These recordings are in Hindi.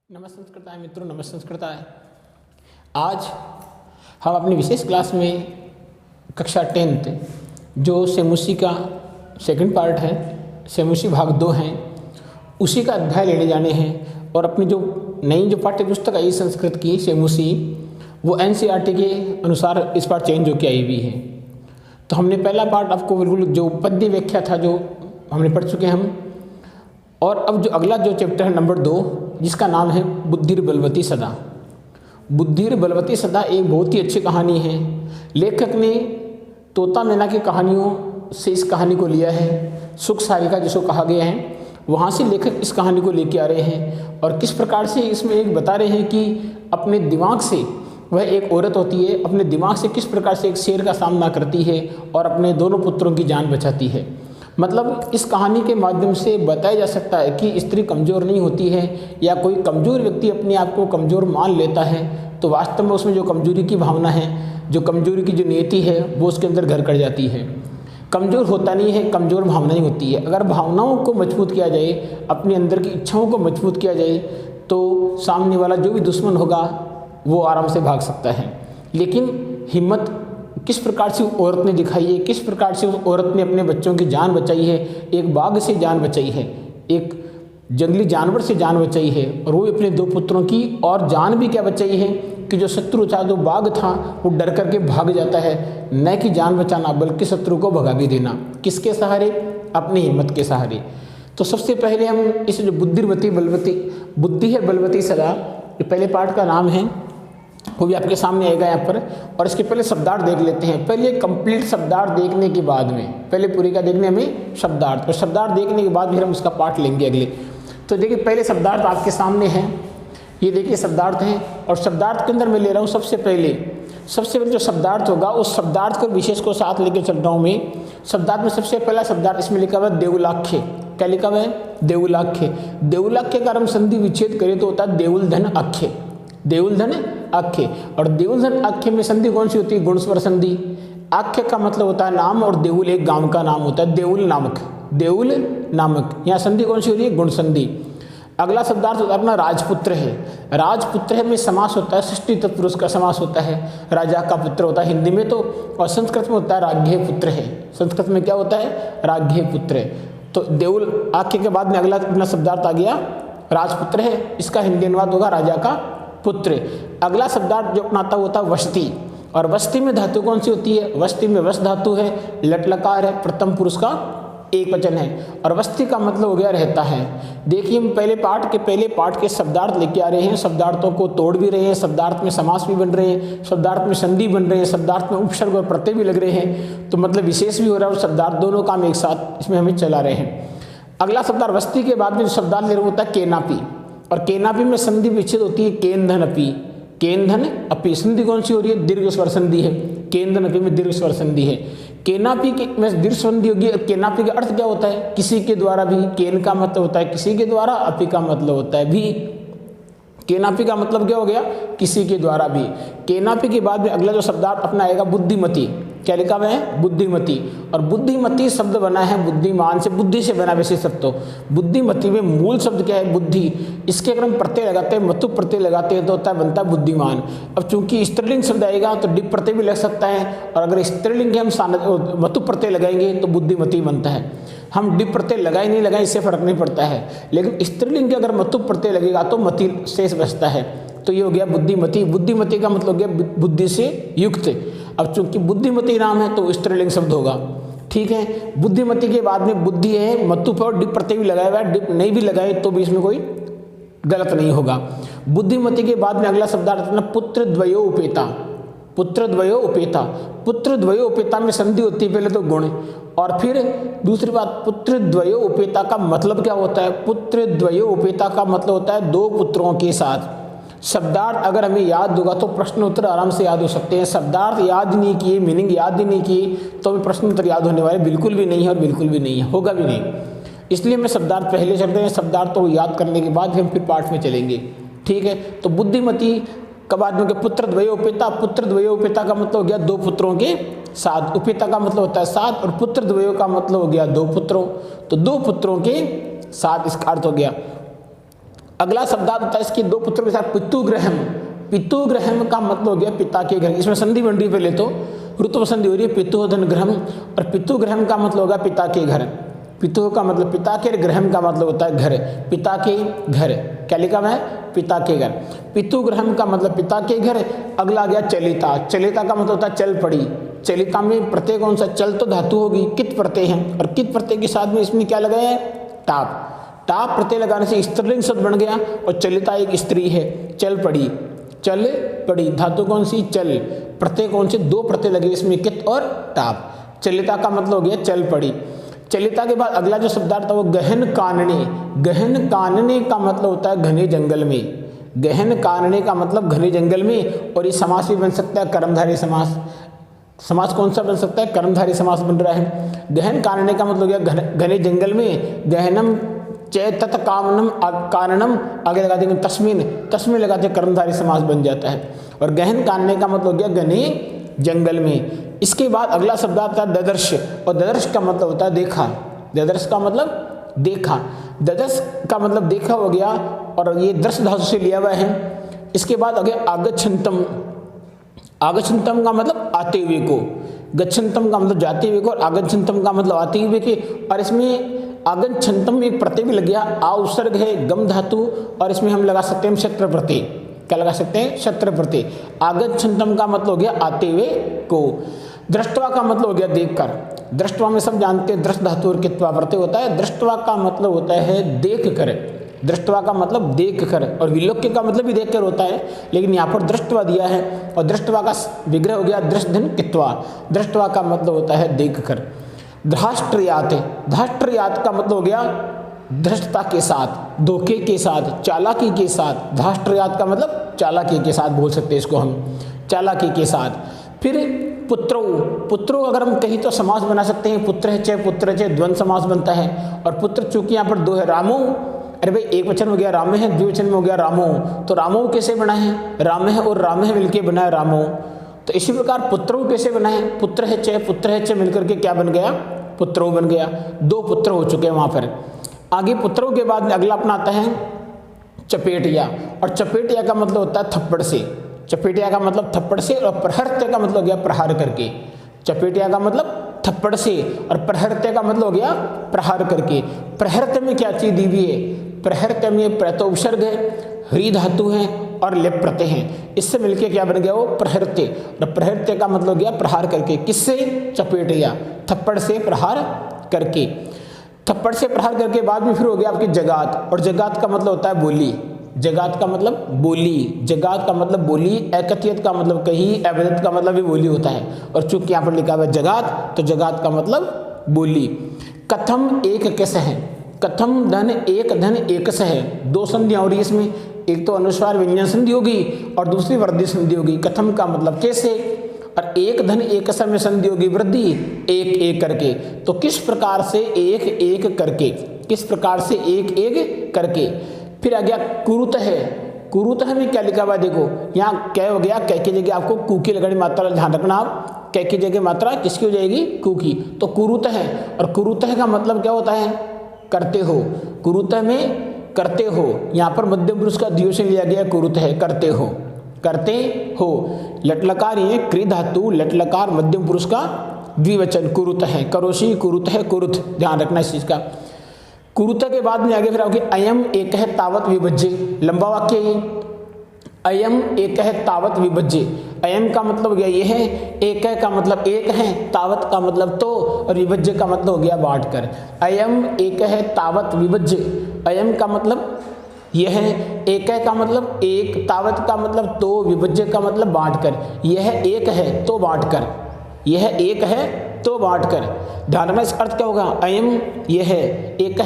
नमस्कृताय मित्रों, नमस्कृताय। आज हम अपनी विशेष क्लास में कक्षा 10th जो सेमुसी का सेकंड पार्ट है, सेमुसी भाग 2 हैं, उसी का अध्याय लेने जाने हैं। और अपनी जो नई जो पाठ्य पुस्तक आई संस्कृत की सेमुसी, वो NCERT के अनुसार इस बार चेंज होकर आई हुई है। तो हमने पहला पार्ट आपको बिल्कुल जो पद्य व्याख्या था जो हमने पढ़ चुके हैं हम। और अब जो अगला जो चैप्टर है नंबर 2, जिसका नाम है बुद्धिर बलवती सदा। बुद्धिर बलवती सदा एक बहुत ही अच्छी कहानी है। लेखक ने तोता मैना की कहानियों से इस कहानी को लिया है। सुख सारिका जिसको कहा गया है, वहाँ से लेखक इस कहानी को लेके आ रहे हैं। और किस प्रकार से इसमें एक बता रहे हैं कि अपने दिमाग से, वह एक औरत होती है, अपने दिमाग से किस प्रकार से एक शेर का सामना करती है और अपने दोनों पुत्रों की जान बचाती है। मतलब इस कहानी के माध्यम से बताया जा सकता है कि स्त्री कमज़ोर नहीं होती है, या कोई कमज़ोर व्यक्ति अपने आप को कमज़ोर मान लेता है तो वास्तव में उसमें जो कमज़ोरी की भावना है, जो कमज़ोरी की जो नीति है, वो उसके अंदर घर कर जाती है। कमज़ोर होता नहीं है, कमज़ोर भावनाएं होती है। अगर भावनाओं को मजबूत किया जाए, अपने अंदर की इच्छाओं को मजबूत किया जाए, तो सामने वाला जो भी दुश्मन होगा वो आराम से भाग सकता है। लेकिन हिम्मत किस प्रकार से औरत ने दिखाई है, किस प्रकार से उस औरत ने अपने बच्चों की जान बचाई है, एक बाघ से जान बचाई है, एक जंगली जानवर से जान बचाई है, और वो अपने 2 पुत्रों की और जान भी क्या बचाई है कि जो शत्रु था, जो बाघ था, वो डर करके भाग जाता है। न कि जान बचाना बल्कि शत्रु को भगा भी देना। किसके सहारे? अपनी हिम्मत के सहारे। तो सबसे पहले हम इस जो बुद्धि है बलवती सदा, ये पहले पार्ट का नाम है, वो भी आपके सामने आएगा यहाँ पर। और इसके पहले शब्दार्थ देख लेते हैं। पहले कंप्लीट शब्दार्थ देखने के बाद में, पहले पूरी का देखने में शब्दार्थ, और शब्दार्थ देखने के बाद फिर हम उसका पाठ लेंगे अगले। तो देखिए पहले शब्दार्थ आपके सामने है, ये देखिए शब्दार्थ हैं। और शब्दार्थ के अंदर मैं ले रहा हूँ सबसे पहले जो शब्दार्थ होगा, उस शब्दार्थ को विशेष को साथ लेकर चल रहा हूँ मैं। शब्दार्थ में सबसे पहला शब्दार्थ इसमें लिखा हुआ है देवुलाख्य। क्या लिखा हुआ है? देवुलाख्य। देवुलाख्य का हम संधि विच्छेद करें तो होता है देउल धन अख्य। देउल धन अख्य। और देउल धन अख्य में संधि कौन सी होती है? गुणस्वर संधि। अख्य का मतलब होता है नाम, और देउल एक गांव का नाम होता है, देउल नामक। देउल नामक, यहाँ संधि कौन सी हो रही है? गुण संधि। अगला शब्दार्थ होता है अपना राजपुत्र है। राजपुत्र है में समास होता है, षष्ठी तत्पुरुष का समास होता है। राजा का पुत्र होता है हिंदी में तो, और संस्कृत में होता है राज्ञ पुत्र है। संस्कृत में क्या होता है? राज्ञ पुत्र है। तो देउल आख्य के बाद में अगला अपना शब्दार्थ आ गया राजपुत्र है, इसका हिंदी अनुवाद होगा राजा का पुत्र। अगला शब्दार्थ जो अपनाता होता है वस्ती। और वस्ती में धातु कौन सी होती है? वस्ती में वस धातु है, लट लकार है, प्रथम पुरुष का एक वचन है, और वस्ती का मतलब हो गया रहता है। देखिए हम पहले पाठ के शब्दार्थ लेके आ रहे हैं, शब्दार्थों को तोड़ भी रहे हैं, शब्दार्थ में समास भी बन रहे हैं, शब्दार्थ में संधि बन रहे हैं, शब्दार्थ में उपसर्ग और प्रत्यय भी लग रहे हैं, तो मतलब विशेष भी हो रहा है और शब्दार्थ दोनों काम एक साथ इसमें हमें चला रहे हैं। अगला शब्दार्थ वस्ती के बाद में जो शब्दार्थ ले रहे होता है केनापी। और केनापी में संधि विच्छेद होती है केंधन अपी। केंधन अपी संधि कौन सी हो रही है? दीर्घ स्वर संधि है। केंधन अपी में दीर्घ स्वर संधि है। केनापी के में दीर्घ संधि होगी। केनापी का अर्थ क्या होता है? किसी के द्वारा भी। केन का मतलब होता है किसी के द्वारा, अपी का मतलब होता है भी। केनापी का मतलब क्या हो गया? किसी के द्वारा भी। केनापी के बाद में अगला जो शब्दार्थ अपना आएगा बुद्धिमती। क्या लिखा हुआ है? बुद्धिमती। और बुद्धिमती शब्द बना है बुद्धिमान से, बुद्धि से बना वैसे शब्द। तो बुद्धिमती में मूल शब्द क्या है? बुद्धि। इसके अगर हम प्रत्यय लगाते हैं, मतु प्रत्यय लगाते हैं तो होता है बनता है बुद्धिमान। अब चूंकि स्त्रीलिंग शब्द आएगा तो डिप प्रत्यय भी लग सकता है, और अगर स्त्रीलिंग के हम मतु प्रत्यय लगाएंगे तो बुद्धिमती बनता है। हम डिप प्रत्यय लगाए नहीं लगाए इससे फर्क नहीं पड़ता है, लेकिन स्त्रीलिंग के अगर मतु प्रत्यय लगेगा तो मति शेष बचता है। तो ये हो गया बुद्धिमती। बुद्धिमती का मतलब हो गया बुद्धि से युक्त। अब चूंकि बुद्धिमती नाम है तो स्त्रीलिंग शब्द होगा, ठीक है। बुद्धिमती के बाद में बुद्धि है, मतु पर डिप प्रत्यय भी लगाया हुआ है, डिप नहीं भी लगाए तो भी इसमें कोई गलत नहीं होगा। बुद्धिमती के बाद में अगला शब्दार्थ अपना पुत्र द्वयो उपेता। पुत्र द्वयो उपेता। पुत्र द्वयो उपेता में संधि होती है पहले तो गुण, और फिर दूसरी बात पुत्र द्वयो उपेता का मतलब क्या होता है? पुत्र द्वयो उपेता का मतलब होता है 2 पुत्रों के साथ। शब्दार्थ अगर हमें याद होगा तो प्रश्न उत्तर आराम से याद हो सकते हैं। शब्दार्थ याद नहीं किए, मीनिंग याद ही नहीं किए तो हमें प्रश्न उत्तर याद होने वाले बिल्कुल भी नहीं है, और बिल्कुल भी नहीं है, होगा भी नहीं। इसलिए मैं शब्दार्थ पहले चलते हैं, शब्दार्थ को याद करने के बाद हम फिर पाठ में चलेंगे, ठीक है। तो बुद्धिमती का बाद में पुत्र द्वयो उपेता। पुत्र द्वयो उपेता का मतलब हो गया 2 पुत्रों के साथ। उपेता का मतलब होता है साथ, और पुत्र द्वयो का मतलब हो गया 2 पुत्रों। तो 2 पुत्रों के साथ इसका अर्थ हो गया। अगला शब्दार्थ होता है इसके दो पुत्रों के साथ पितुग्रहम। पितुग्रहम का मतलब हो गया पिता के घर। इसमें संधि बन रही है, पहले तो ऋतु संधि हो रही है पितुधन ग्रहम, और पितुग्रहम का मतलब होगा पिता के घर। पितु का मतलब पिता के, ग्रहम का मतलब होता है घर, पिता के घर। क्या लिखा हुआ है? पिता के घर। पितुग्रहम का मतलब पिता के घर। अगला आ गया चलिता। चलिता का मतलब होता है चल पड़ी। चलिता में प्रत्यय कौन सा? चल तो धातु होगी, कित प्रत्यय है, और कित प्रत्यय के साथ में इसमें क्या लगाया है? टाप। टाप प्रत्यय लगाने से स्त्रीलिंग शब्द बन गया, और चलिता एक स्त्री है। चल पड़ी, चल पड़ी, धातु कौन सी? चल। प्रत्यय कौन से? दो प्रत्यय लगे इसमें, कित और टाप। चलिता का मतलब हो गया चल पड़ी। चलिता के बाद अगला जो शब्दार्थ है वो गहन कानने। गहन कानने का मतलब होता है घने जंगल में। गहन कानने का मतलब घने जंगल में, और ये समास भी बन सकता है कर्मधारय समास। समास कौन सा बन सकता है? कर्मधारय समास बन रहा है। गहन कानने का मतलब हो गया घने जंगल में। गहनम चेतत कामनम काननम, आगे लगा देंगे तस्मिन, तस्मिन लगाते कर्मधारय समास बन जाता है। और गहन कानने का मतलब हो गया घने जंगल में। इसके बाद अगला शब्द आता है ददर्श, और ददर्श का मतलब होता है देखा। ददर्श का मतलब देखा। ददर्श का मतलब देखा हो गया, और ये दर्श धातु से लिया हुआ है। इसके बाद आगे आगच्छन्तम। आगच्छन्तम का मतलब आते हुए को, गच्छन्तम का मतलब जाते हुए को, और आगच्छन्तम का मतलब आते हुए के। और इसमें आगच्छन्तम में एक प्रत्यय भी लग गया, आ उपसर्ग है, गम धातु, और इसमें हम लगा सकते हैं शत्र प्रत्यय। क्या लगा सकते हैं? शत्र प्रत्यय। आगच्छन्तम का मतलब हो गया आते हुए को। दृष्टवा का मतलब हो गया देखकर। दृष्टवा में सब जानते हैं दृष्ट धातु और कित्वा प्रत्यय होता है। दृष्टवा का मतलब होता है देख कर। दृष्टवा का मतलब देख कर, और विलोक्य का मतलब भी देख कर होता है, लेकिन यहाँ पर दृष्टवा दिया है, और दृष्टवा का विग्रह हो गया दृष्टधन कित्वा। दृष्टवा का मतलब होता है देख कर। धाष्ट्रयात। धाष्ट्रयात का मतलब हो गया धृष्टता के साथ, धोखे के साथ, चालाकी के साथ। धाष्ट्रयात का मतलब चालाकी के साथ बोल सकते हैं इसको हम, चालाकी के साथ। फिर पुत्रो। पुत्रो अगर हम कहीं तो समास बना सकते हैं, पुत्र है द्वंद्व समास बनता है। और पुत्र चूंकि यहाँ पर दो है, रामो, अरे भाई एक वचन हो गया राम है, द्विवचन में हो गया रामो, तो रामो कैसे बना है? राम है और राम है मिलकर बना है रामो। तो इसी प्रकार पुत्रो कैसे बना है? पुत्र है च मिलकर के क्या बन गया? पुत्रो बन गया। दो पुत्र हो चुके हैं वहां पर। आगे पुत्रों के बाद में अगला अपना आता है चपेटिया, और चपेटिया का मतलब होता है थप्पड़ से। चपेटिया का मतलब थप्पड़ से, और प्रहरत्य का मतलब हो गया प्रहार करके। चपेटिया का मतलब थप्पड़ से, और प्रहरत्य का मतलब हो गया प्रहार करके। प्रहरत्य में क्या चीज दी हुई है? प्रहरत्य में प्रत्यय उपसर्ग है, ह्री धातु है, और लेप प्रत्यय है। इससे मिलके क्या बन गया? वो प्रहरत्य। और प्रहरत्य का मतलब हो गया प्रहार करके। किससे? चपेटिया, थप्पड़ से प्रहार करके। थप्पड़ से प्रहार करके बाद में फिर हो गया आपकी जगात, और जगात का मतलब होता है बोली। जगात का मतलब बोली। जगात का मतलब बोली। एकत्रित का मतलब कहीं, अवैध का मतलब भी बोली होता है, और चूंकि यहाँ पर लिखा हुआ है जगात, तो जगात का मतलब बोली। कथम एक कैस है। कथम धन एक स है। दो संधियां हो रही है इसमें, एक तो अनुस्वार व्यंजन संधि होगी और दूसरी वृद्धि संधि होगी। कथम का मतलब कैसे, और एक धन एक स में संधि होगी वृद्धि, एक एक करके। तो किस प्रकार से? एक एक करके। किस प्रकार से? एक एक करके। फिर आ गया कुरुत है। कुरुत है में क्या लिखा हुआ है? देखो यहाँ क्या हो गया, कै की जगह आपको कू की लगानी मात्रा ध्यान रखना। आप कै की जगह मात्रा किसकी हो जाएगी? कू की। तो कुरुत है, और कुरुत है का मतलब क्या होता है? करते हो। कुरुत में करते हो, यहाँ पर मध्यम पुरुष का द्विवचन लिया गया, कुरुत है करते हो। करते हो लटलकार, ये क्री धातु लटलकार मध्यम पुरुष का द्विवचन कुरुत है। करोशी कुरुत है, कुरुत, ध्यान रखना इस चीज का। कुरुत के बाद में आगे फिर आओगे अयम एक है तावत विभज्य। लंबा वाक्य है, अयम एक है तावत विभज्य। अयम का मतलब हो गया ये है, एक है का मतलब एक है, तावत का मतलब तो, और विभज्य का मतलब हो गया बांट कर। अयम एक है तावत विभज्य। अयम का मतलब यह है, एक है का मतलब एक, तावत का मतलब तो, विभज्य का मतलब बांट कर। यह एक है तो बांट कर, यह एक है तो बांट कर। ध्यान रखना इसका अर्थ क्या होगा? अयम यह है, एक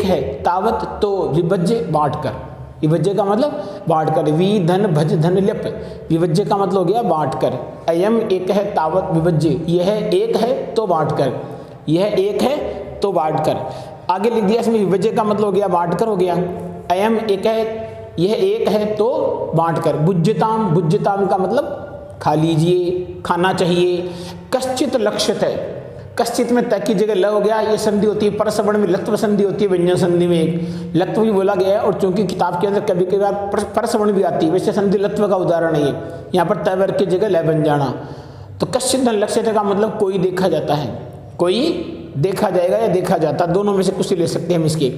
है, तावत तो, विभज्य बांट कर। विभज्य का मतलब बांट कर। वि धन भज धन लिप, विभज्य का मतलब हो गया बांट कर। अयम एक है तावत विभज्य, यह एक है तो बांट कर, यह एक है तो बांट कर। आगे लिख दिया इसमें विभज्य का मतलब हो गया बांट कर हो गया। अयम एक है, यह एक है तो बांट कर। बुज्यताम, बुज्यताम का मतलब खा लीजिए, खाना चाहिए। कश्चित लक्ष्यत है, कश्चित में त की जगह ल हो गया, ये संधि होती है। परसवर्ण में लत्व संधि होती है, व्यंजन संधि में एक लत्व भी बोला गया है, और चूंकि किताब के अंदर कभी कभार परसवर्ण भी आती है, वैसे संधि लत्व का उदाहरण है ये। यहाँ पर त वर्ग की जगह ल बन जाना। तो कश्चित धन लक्ष्यते का मतलब कोई देखा जाता है, कोई देखा जाएगा या देखा जाता, दोनों में से कुछ ले सकते हैं हम इसके।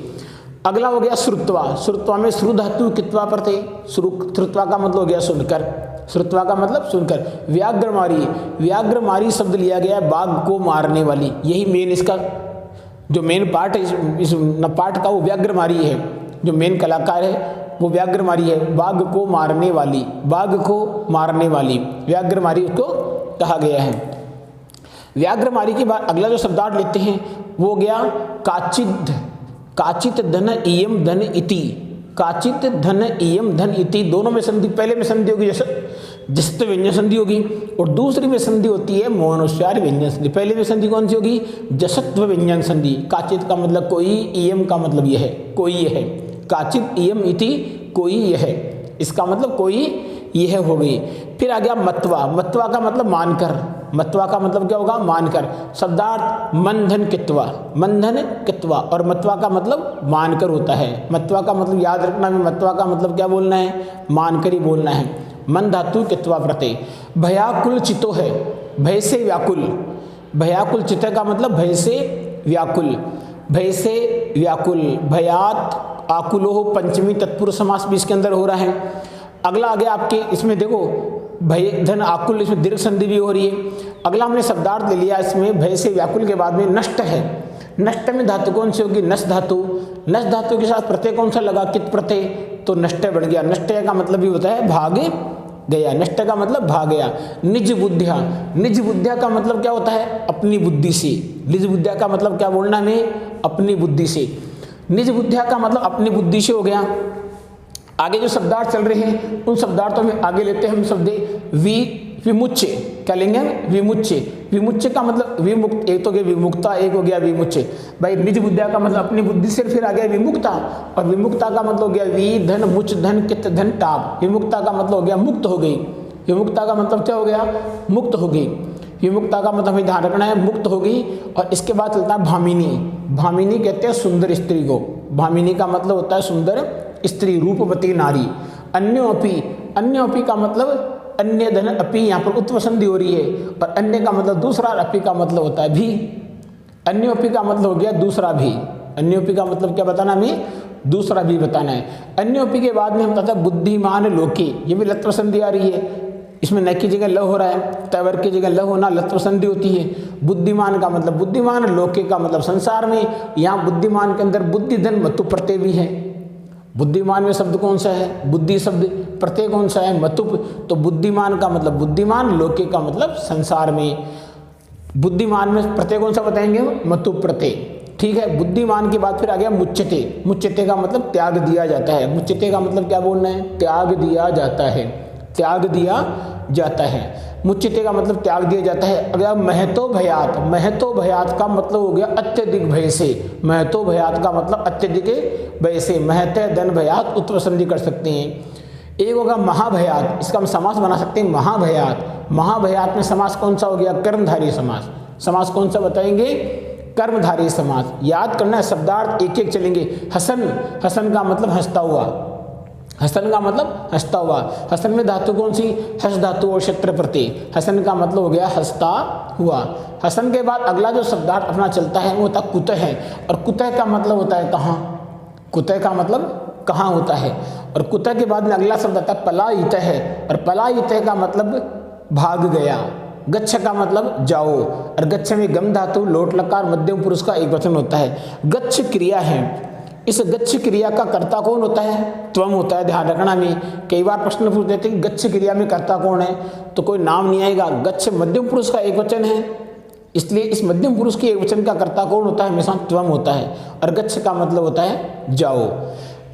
अगला हो गया श्रुत्वा। श्रुत्वा में श्रु धातु कित्वा पर थे, श्रुत्वा का मतलब हो गया सुनकर, श्रुत्वा का मतलब सुनकर। व्याघ्रमारी, व्याघ्रमारी शब्द लिया गया है बाघ को मारने वाली, यही मेन इसका जो मेन पार्ट है इस पार्ट का, वो व्याघ्रमारी है। जो मेन कलाकार है वो व्याघ्रमारी है, बाघ को मारने वाली, बाघ को मारने वाली व्याघ्रमारी उसको कहा गया है। व्याघ्रमारी के बाद अगला जो शब्दार्थ लेते हैं वो हो गया काचिद। काचित धन इयम धन इति, काचित धन इयम धन इति, दोनों में संधि, पहले में संधि होगी जसत व्यंजन संधि होगी, और दूसरी में संधि होती है मौनोच्चार व्यंजन संधि। पहले में संधि कौन सी होगी? जसत्व व्यंजन संधि। काचित का मतलब कोई, इयम का मतलब यह है, कोई यह है। काचित इयम इति, कोई यह है, इसका मतलब कोई यह हो गई। फिर आ गया मत्वा। मत्वा का मतलब मानकर, मत्वा का मतलब क्या होगा? मानकर। शब्दार्थ मंधन कित्वा, मंधन कित्वा, और मत्वा का मतलब मानकर होता है। मत्वा का मतलब याद रखना है, मत्वा का मतलब क्या बोलना है? मानकर ही बोलना है। मन धातु कित्वा प्रत्यय। भयाकुल चितो है, भय से व्याकुल, भयाकुल चित का मतलब भय से व्याकुल, भय से व्याकुल। भयात आकुलो, पंचमी तत्पुरुष समास भी इसके अंदर हो रहा है। अगला आ गया आपके इसमें देखो भय धन आकुल, इसमें दीर्घ संधि भी हो रही है। अगला हमने शब्दार्थ ले लिया इसमें भय से व्याकुल के बाद में नष्ट है। नष्ट में धातु कौन सी होगी? नष्ट धातु। नष्ट धातु के साथ प्रत्यय कौन सा लगा? कित प्रत्यय, तो नष्ट बन गया। नष्ट का मतलब भी होता है भाग गया, नष्ट का मतलब भाग गया। निज बुद्धिया, निज बुद्धिया का मतलब क्या होता है? अपनी बुद्धि से। निज बुद्धिया का मतलब क्या बोलना हमें? अपनी बुद्धि से। निज बुद्धिया का मतलब अपनी बुद्धि से हो गया। आगे जो शब्दार्थ चल रहे हैं उन शब्दार्थों में आगे लेते हैं हम शब्द विमुच्य। क्या लेंगे? विमुच्य। विमुच्य का मतलब विमुक्त, एक तो गया विमुक्ता, एक हो गया विमुच्य। भाई निज बुद्धिया का मतलब अपनी बुद्धि से, फिर आ गया विमुक्ता, और विमुक्ता का मतलब हो गया वी धन मुच धन कित धन टाप। विमुक्ता का मतलब हो गया मुक्त हो गई। विमुक्ता का मतलब क्या हो गया? मुक्त हो गई। विमुक्ता का मतलब हमें ध्यान रखना है, मुक्त हो गई। और इसके बाद चलता है भामिनी। भामिनी कहते हैं सुंदर स्त्री को। भामिनी का मतलब होता है सुंदर स्त्री, रूपवती नारी। अन्योपि, अन्योपि का मतलब अन्य धन अपि, यहाँ पर उत्व संधि हो रही है, और अन्य का मतलब दूसरा, अपि का मतलब होता है भी। अन्योपि का मतलब हो गया दूसरा भी। अन्योपि का मतलब क्या बताना हमें? दूसरा भी बताना है। अन्योपि के बाद में हम बताते हैं बुद्धिमान लोके, ये भी लत्व संधि आ रही है। इसमें न की जगह ल हो रहा है, तवर की जगह ल होना लत्व संधि होती है। बुद्धिमान का मतलब बुद्धिमान, लोके का मतलब संसार में। यहाँ बुद्धिमान के अंदर बुद्धि धन मतु प्रत्यय भी है। बुद्धिमान में शब्द कौन सा है? बुद्धि शब्द। प्रत्यय कौन सा है? मतुप। तो बुद्धिमान का मतलब बुद्धिमान, लोके का मतलब संसार में। बुद्धिमान में प्रत्यय कौन सा बताएंगे? मतुप प्रत्यय। ठीक है। बुद्धिमान के बाद फिर आ गया मुच्यते। मुच्यते का मतलब त्याग दिया जाता है। मुच्यते का मतलब क्या बोलना है? त्याग दिया जाता है, त्याग दिया जाता है। मुच्यते का मतलब त्याग दिया जाता है। अगर महतो भयात, महतो भयात का मतलब हो गया अत्यधिक भय से। महतो भयात का मतलब अत्यधिक भय से। महते धन भयात उत्तर संधि कर सकते हैं। एक होगा महाभयात, इसका हम समास बना सकते हैं महाभयात। महाभयात में समास कौन सा हो गया? कर्मधारी समास। समास कौन सा बताएंगे? कर्मधारी समास। याद करना है, शब्दार्थ एक एक चलेंगे। हसन, हसन का मतलब हंसता हुआ। हसन का मतलब हंसता हुआ। हसन में धातु कौन सी? हस धातु और क्षत्र प्रत्यय। हसन का मतलब हो गया हंसता हुआ। हसन के बाद अगला जो शब्दार्थ अपना चलता है वो होता कुतः है। और कुतः का मतलब होता है कहाँ? कुतः का मतलब कहाँ होता है। और कुतः के बाद में अगला शब्द आता है पलायित है। और पलायित का मतलब भाग गया। गच्छ का मतलब जाओ। और गच्छ में गम धातु, लोट लकार, मध्यम पुरुष का एक वचन होता है। गच्छ क्रिया है। इस गच्छ क्रिया का कर्ता कौन होता है? त्वम होता है। ध्यान रखना में कई बार प्रश्न पूछ देते हैं गच्छ क्रिया में कर्ता कौन है, तो कोई नाम नहीं आएगा। गच्छ मध्यम पुरुष का एक वचन है, इसलिए इस मध्यम पुरुष के एक वचन का कर्ता कौन होता है? हमेशा त्वम होता है। और गच्छ का मतलब होता है जाओ।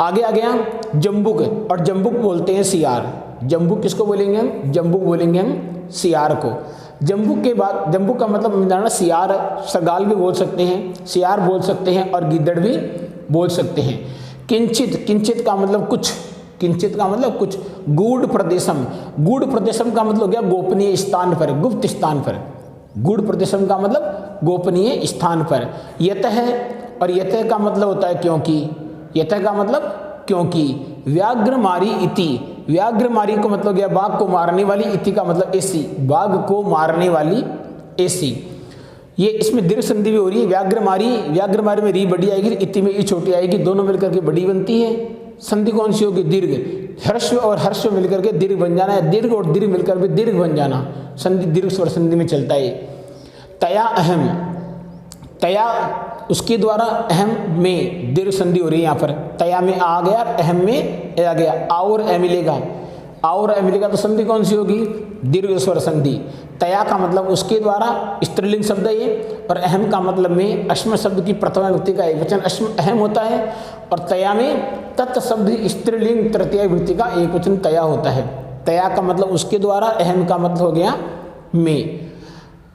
आगे आ गया जम्बुक। और जम्बुक बोलते हैं सियार। जम्बुक किसको बोलेंगे हम? जम्बुक बोलेंगे हम सियार को। जम्बुक के बाद, जम्बुक का मतलब सियार, सरगाल भी बोल सकते हैं, सियार बोल सकते हैं, और गिद्दड़ भी बोल सकते हैं। किंचित, किंचित का मतलब कुछ, किंचित का मतलब कुछ। गूढ़ प्रदेशम, गूढ़ प्रदेशम का मतलब हो गया गोपनीय स्थान पर, गुप्त स्थान पर। गूढ़ प्रदेशम का मतलब गोपनीय स्थान पर। यतः, और यतः का मतलब होता है क्योंकि, यतः का मतलब क्योंकि। व्याघ्रमारी इति, व्याघ्रमारी को मतलब गया बाघ को मारने वाली, इति का मतलब ऐसी, बाघ को मारने वाली ऐसी। ये इसमें दीर्घ संधि भी हो रही है। व्याघ्रमारी, व्याघ्रमारी में री बड़ी आएगी, इति में ई छोटी आएगी, दोनों मिलकर के बड़ी बनती है। संधि कौन सी होगी? दीर्घ। हर्ष और हर्ष मिलकर के दीर्घ बन जाना है, दीर्घ और दीर्घ मिलकर के दीर्घ बन जाना, संधि दीर्घ स्वर संधि में चलता है। तया अहम, तया उसके द्वारा, अहम में दीर्घ संधि हो रही है यहाँ पर। तया में आ गया, अहम में आ गया, और ए मिलेगा, और ए मिलेगा, तो संधि कौन सी होगी? दीर्घ स्वर संधि। तया का मतलब उसके द्वारा, स्त्रीलिंग शब्द है ये, और अहम का मतलब में अश्म शब्द की प्रथमा विभक्ति का एक वचन अश्म अहम होता है, और तया में तत् शब्द स्त्रीलिंग तृतीय विभक्ति का एक वचन तया होता है। तया का मतलब उसके द्वारा, अहम का मतलब हो गया में।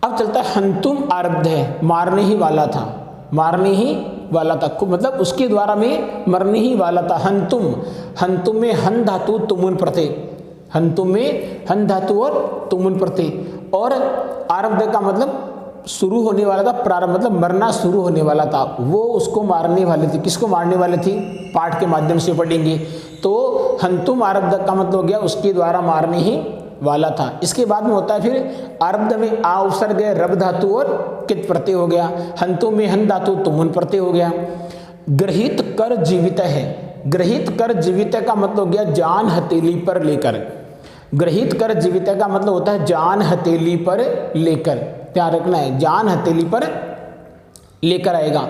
अब चलता है हंतुम आरब्ध है, मारने ही वाला था, मारने ही वाला था, मतलब उसके द्वारा में मरने ही वाला था। हंतुम, हंतुम में हन धातु तुमुन प्रत्यय, हंतुम में हन धातु और तुमुन प्रत्यय, और आरब्ध का मतलब शुरू होने वाला था, प्रारंभ मतलब मरना शुरू होने वाला था, वो उसको मारने वाले थे। किसको मारने वाले थी? पाठ के माध्यम से पढ़ेंगे। तो हंतुम आरब्ध का मतलब हो गया उसके द्वारा मारने ही वाला था। इसके बाद में होता है फिर आरब्ध में आ उपसर्ग है, रब धातु और कित प्रत्यय हो गया। हंतुम में हन धातु तुमुन प्रत्यय हो गया। ग्रहित कर जीवित है, ग्रहित कर जीवित का मतलब हो गया जान हथेली पर लेकर। ग्रहित कर जीवित का मतलब होता है जान हथेली पर लेकर, ध्यान रखना है, जान हथेली पर लेकर आएगा।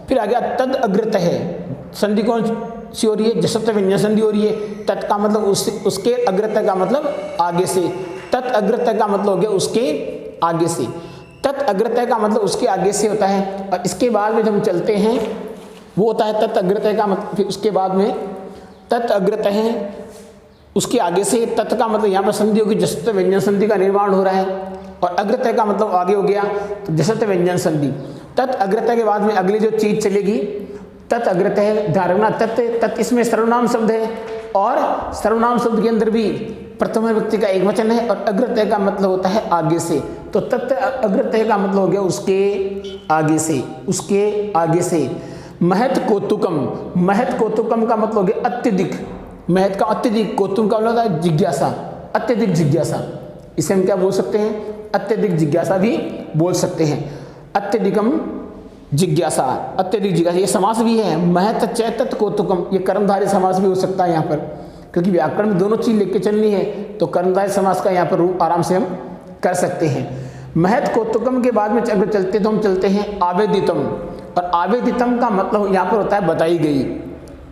फिर आ गया तद अग्रत है, संधि कौन सी हो रही है? जसत व्यंजन संधि हो रही है। तत् का मतलब उसके अग्रत का मतलब आगे से, तत् अग्रत का मतलब हो गया उसके आगे से, तत् अग्रत का मतलब उसके आगे से होता है। और इसके बाद में जब हम चलते हैं वो होता है तत् अग्रत का मतलब, फिर उसके बाद में तत् अग्रत है उसके आगे से। तत् का मतलब यहाँ पर संधि होगी, जसत व्यंजन संधि का निर्माण हो रहा है, और अग्रत का मतलब आगे हो गया तो जसत व्यंजन संधि। तत् अग्रत के बाद में अगली जो चीज चलेगी तत् अग्रत है, ध्यान रखना। तत् इसमें सर्वनाम शब्द है, और सर्वनाम शब्द के अंदर भी प्रथम विभक्ति का एक वचन है, और अग्रत का मतलब होता है आगे से। तो तत् अग्रत का मतलब हो गया उसके आगे से, उसके आगे से। महत कौतुकम, महत कौतुकम का मतलब हो गया अत्यधिक, महत का अत्यधिक, कौतुक का मतलब होता है जिज्ञासा, अत्यधिक जिज्ञासा। इसे हम क्या बोल सकते हैं? अत्यधिक जिज्ञासा भी बोल सकते हैं। अत्यधिकम जिज्ञासा, अत्यधिक जिज्ञासा, ये समास भी है। महत चैतत कौतुकम, ये कर्मधारय समास भी हो सकता है यहाँ पर, क्योंकि व्याकरण में दोनों चीज लेके चलनी है, तो कर्मधारय समास का यहाँ पर रूप आराम से हम कर सकते हैं। महत कौतुकम के बाद में अगर चलते तो हम चलते हैं आवेदितम, और आवेदितम का मतलब यहाँ पर होता है बताई गई।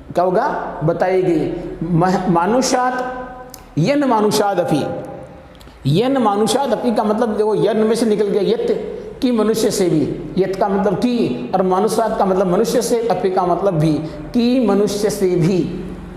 क्या होगा? बताई गई। मानुषात यन मानुषाद अपि, यन मानुषाद अपि का मतलब देखो यन में से निकल गया यत, कि मनुष्य से भी, यत का मतलब की, और मानुषाद का मतलब मनुष्य से, अपि का मतलब भी, कि मनुष्य से भी,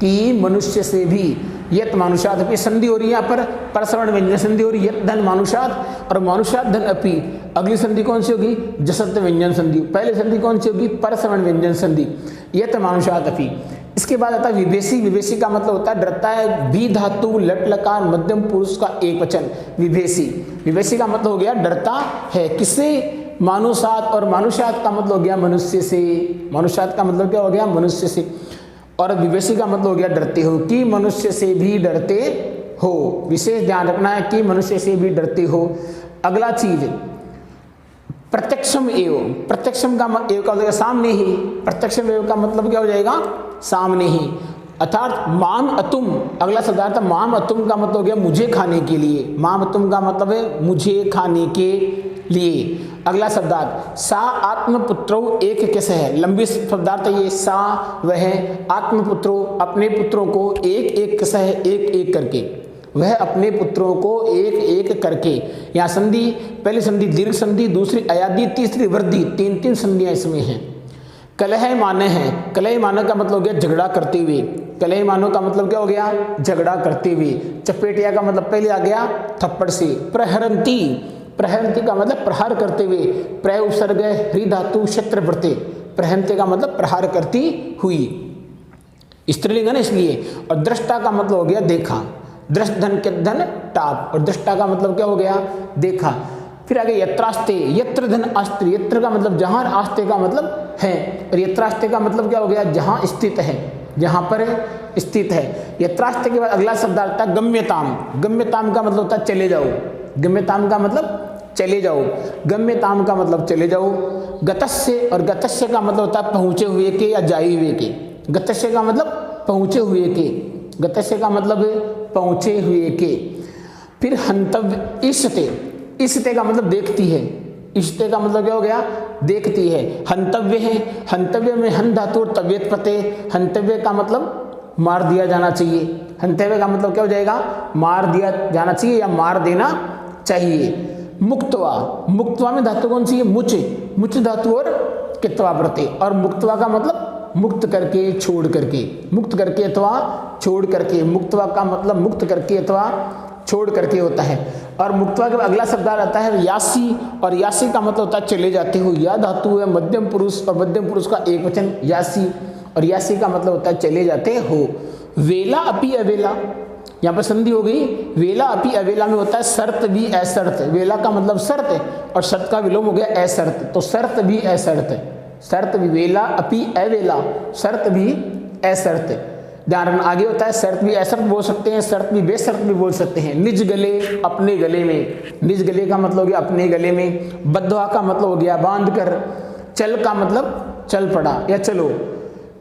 कि मनुष्य से भी। यत मानुषाद अपि संधि हो रही है यहाँ पर, परसवर्ण व्यंजन संधि हो रही है, यत धन मानुषाद, और मानुषाद धन अपि। अगली संधि कौन सी होगी? जसत व्यंजन संधि। पहले संधि कौन सी होगी? परसवर्ण व्यंजन संधि, यत मानुषाद अपि। इसके बाद आता है विभेषी, विभेषी का मतलब होता है डरता है, भी धातु लट लकार मध्यम पुरुष का एक वचन विभेषी। विभेषी का मतलब हो गया डरता है, किससे? मानुषात, और मानुषात का मतलब हो गया मनुष्य से, मानुषात का मतलब क्या हो गया? मनुष्य से। और विभेषी का मतलब हो गया डरते हो, कि मनुष्य से भी डरते हो। विशेष ध्यान रखना है कि मनुष्य से भी डरते हो। अगला चीज प्रत्यक्षम एव, प्रत्यक्षम का एव का मतलब सामने ही, प्रत्यक्षम एव का मतलब क्या हो जाएगा? सामने ही। अर्थात माम अतुम, अगला शब्द आता है माम अतुम का मतलब हो गया मुझे खाने के लिए, माम अतुम का मतलब है मुझे खाने के लिए। अगला शब्दार्थ सा आत्मपुत्रो एक कैसे है, लंबी शब्दार्थ है ये। सा वह आत्मपुत्रो अपने पुत्रों को एक एक कैसे है, एक एक करके, वह अपने पुत्रों को एक एक करके। यहाँ संधि, पहली संधि दीर्घ संधि, दूसरी अयादी, तीसरी वृद्धि, तीन तीन संधियां इसमें हैं। कलह माने हैं, कलह माने का मतलब हो गया झगड़ा करते हुए, कलह मानो का मतलब क्या हो गया? झगड़ा करते हुए। चपेटिया का मतलब पहले आ गया थप्पड़ से। प्रहरंती, प्रहरंती का मतलब प्रहार करते हुए, प्रह उपसर्ग हरि धातु क्षेत्र प्रत्यय, प्रहरंती का मतलब प्रहार करती हुई, स्त्रीलिंग है ना इसलिए। और दृष्टा का मतलब हो गया देखा, दृष्ट धन के धन टाप, और दृष्टा का मतलब क्या हो गया? देखा। फिर आगे यत्रास्ते, यत्र धन अस्त्र, यत्र का मतलब जहाँ, आस्ते का मतलब है, और यत्रास्ते का मतलब क्या हो गया, जहाँ स्थित है, जहाँ पर स्थित है। यत्रास्ते के बाद अगला शब्द आता है गम्यताम। गम्यताम का मतलब होता है चले जाओ। गम्यताम का मतलब चले जाओ। गम्यताम का मतलब चले जाओ। गतस्य, और गतस्य का मतलब होता है पहुँचे हुए के या जाए हुए के। गतस्य का मतलब पहुँचे हुए के, गतस्य का मतलब पहुँचे हुए के। फिर हंतव्य, इष्टते, इष्टते का मतलब देखती है। इष्टते का मतलब क्या हो गया, देखती है। हंतव्य है, हंतव्य में हन धातु और तव्यत प्रत्यय। हंतव्य का मतलब मार दिया जाना चाहिए। हंतव्य का मतलब क्या हो जाएगा, मार दिया जाना चाहिए या मार देना चाहिए। मुक्तवा, मुक्तवा में धातु कौन सी है, मुच, मुच धातु और कित्वा प्रत्यय। और मुक्तवा का मतलब मुक्त करके, छोड़ करके, मुक्त करके अथवा छोड़ करके। मुक्तवा का मतलब मुक्त करके अथवा छोड़ करके होता है। और मुक्तवा के अगला शब्द आता है यासी, और यासी का मतलब होता है चले जाते हो। या धातु है मध्यम पुरुष, और मध्यम पुरुष का एक वचन यासी, और यासी का मतलब होता है चले जाते हो। वेला अपि अवेला, यहाँ पर संधि हो गई। वेला अपि अवेला में होता है शर्त भी असर्त। वेला का मतलब शर्त है, और शर्त का विलोम हो गया असर्त, तो शर्त भी असर्त। शर्त भी, वेला अपि अवेला, शर्त भी असर्त। ध्यान रखना, आगे होता है शर्त भी असर्त बोल सकते हैं, शर्त भी बेशर्त भी बोल सकते हैं। निज गले, अपने गले में। निज गले का मतलब हो गया अपने गले में। बद्धवा का मतलब हो गया बांध कर। चल का मतलब चल पड़ा या चलो।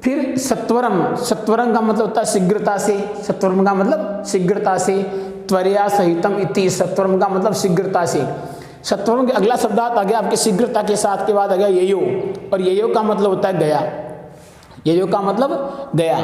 फिर सत्वरम, सत्वरम का मतलब होता है शीघ्रता से। सत्वरम का मतलब शीघ्रता से। त्वरया सहितम इति, सत्वरम का मतलब शीघ्रता से। सत्वरम के अगला शब्द आ गया आपके शीघ्रता के साथ के बाद आ गया ययो, और ययो का मतलब होता है गया। ययो का मतलब गया।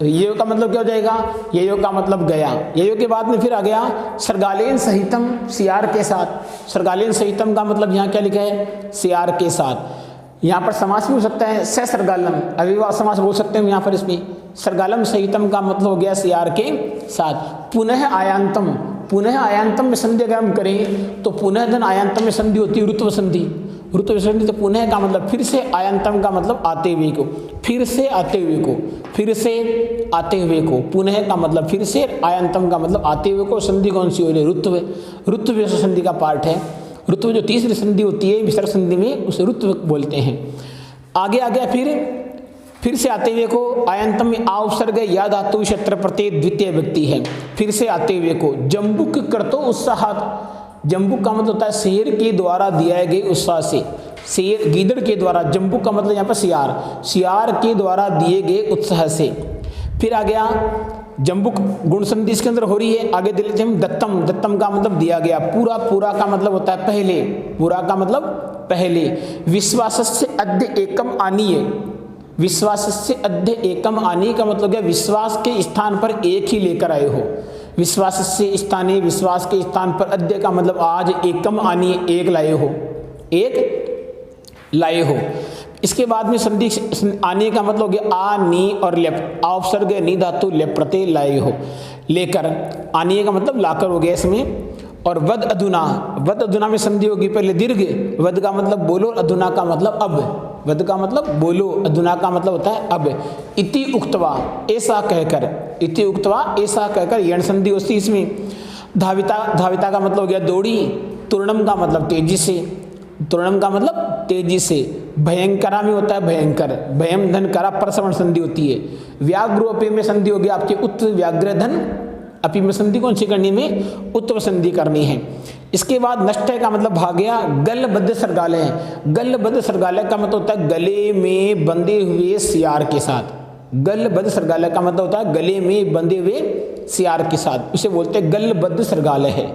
ययो का मतलब क्या हो जाएगा, ययो का मतलब गया। ययो के बाद में फिर आ गया सर्गालेन सहितम, सियार के साथ। सर्गालेन सहितम का मतलब यहाँ क्या लिखा है, सियार के साथ। यहाँ पर समास भी हो सकता है ससर्गालम, अविवाह समास बोल सकते हैं यहाँ पर। इसमें सर्गालम सहितम का मतलब हो गया सियार के साथ। पुनः आयांतम, पुनः आयांतम में संधि अगर हम करें तो पुनः धन आयांतम में संधि होती है ऋत्व संधि। ऋत्व संधि तो पुनः का मतलब फिर से, आयांतम का मतलब आते हुए को, फिर से आते हुए को, फिर से आते हुए को। पुनः का मतलब फिर से, आयांतम का मतलब आते हुए को। संधि कौन सी हो रही है, ऋत्व। ऋत्व संधि का पार्ट है। ऋत्व जो तीसरी संधि होती है विसर्ग संधि में, उसे ऋत्व बोलते हैं। आगे आ गया फिर से आते हुए को। आयंतम में आ उपसर्ग या धातु क्षेत्र प्रत्यय द्वितीय व्यक्ति है। फिर से आते हुए को। जम्बुक करतो उत्साहात, जम्बुक का मतलब होता है शेर के द्वारा दिया गए उत्साह से। शेर, गीदड़ के द्वारा। जम्बुक का मतलब यहाँ पर सियार, सियार के द्वारा दिए गए उत्साह से। फिर आ गया जम्बुक गुण संधि इसके अंदर हो रही है। आगे दे लेते हैं दत्तम, दत्तम का मतलब दिया गया। पूरा, पूरा का मतलब होता है पहले, पूरा का मतलब पहले। विश्वासस्य अद्य एकम आनीय, विश्वासस्य अद्य एकम आनीय का मतलब क्या, विश्वास के स्थान पर एक ही लेकर आए हो। विश्वासस्य स्थाने, विश्वास के स्थान पर। अद्य का मतलब आज, एकम आनीय एक लाए हो, एक लाए हो। इसके बाद में संधि आने का मतलब हो गया आ, नी और लेप। आ उपसर्ग नी धातु, लेप प्रत्यय लाए हो, लेकर। आने का मतलब लाकर हो गया इसमें। और वद अधुना, वद अधुना में संधि होगी पहले दीर्घ। वद का मतलब बोलो, अधुना का मतलब अब। वद का मतलब बोलो, अधुना का मतलब होता है अब। इति उक्तवा, ऐसा कहकर। इति उक्तवा, ऐसा कहकर यण संधि होती इसमें। धाविता, धाविता का मतलब हो गया दौड़ी। तूर्णम का मतलब तेजी से, तूर्णम का मतलब तेजी से। भयंकरा में होता है भयंकर। भयम धन करा पर सवर्ण संधि होती है। व्याघ्र अपि में संधि होगी आपके उत्त, व्याघ्र धन अपि में संधि कौन सी करनी में, उत्व संधि करनी है। इसके बाद नष्ट का मतलब भाग गया। गलबद्ध सर्गालय है। गलबद्ध सर्गालय का मतलब होता है गले में बंधे हुए सियार के साथ। गलबद्ध सर्गालय का मतलब होता है गले में बंधे हुए सियार के साथ, उसे बोलते हैं गलबद्ध सर्गालय है।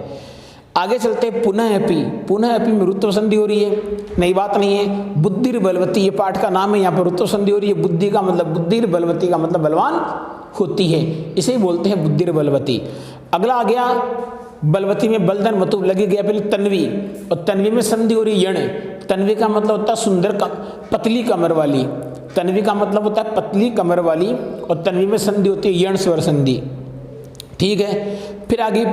आगे चलते पुनः अपि, पुनः अपि में ऋत्व संधि हो रही है, नई बात नहीं है। बुद्धिर बलवती, ये पाठ का नाम है, यहाँ पर ऋत्व संधि हो रही है। बुद्धि का मतलब, बुद्धिर बलवती का मतलब बलवान होती है, इसे बोलते हैं बुद्धिर बलवती। अगला आ गया बलवती में बलधन मतु लगी गया पहले तन्वी, और तन्वी में संधि हो रही यण। तन्वी का मतलब होता है सुंदर, पतली कमर वाली। तन्वी का मतलब होता है पतली कमर वाली, और तन्वी में संधि होती है यण स्वर संधि, ठीक है। फिर आगे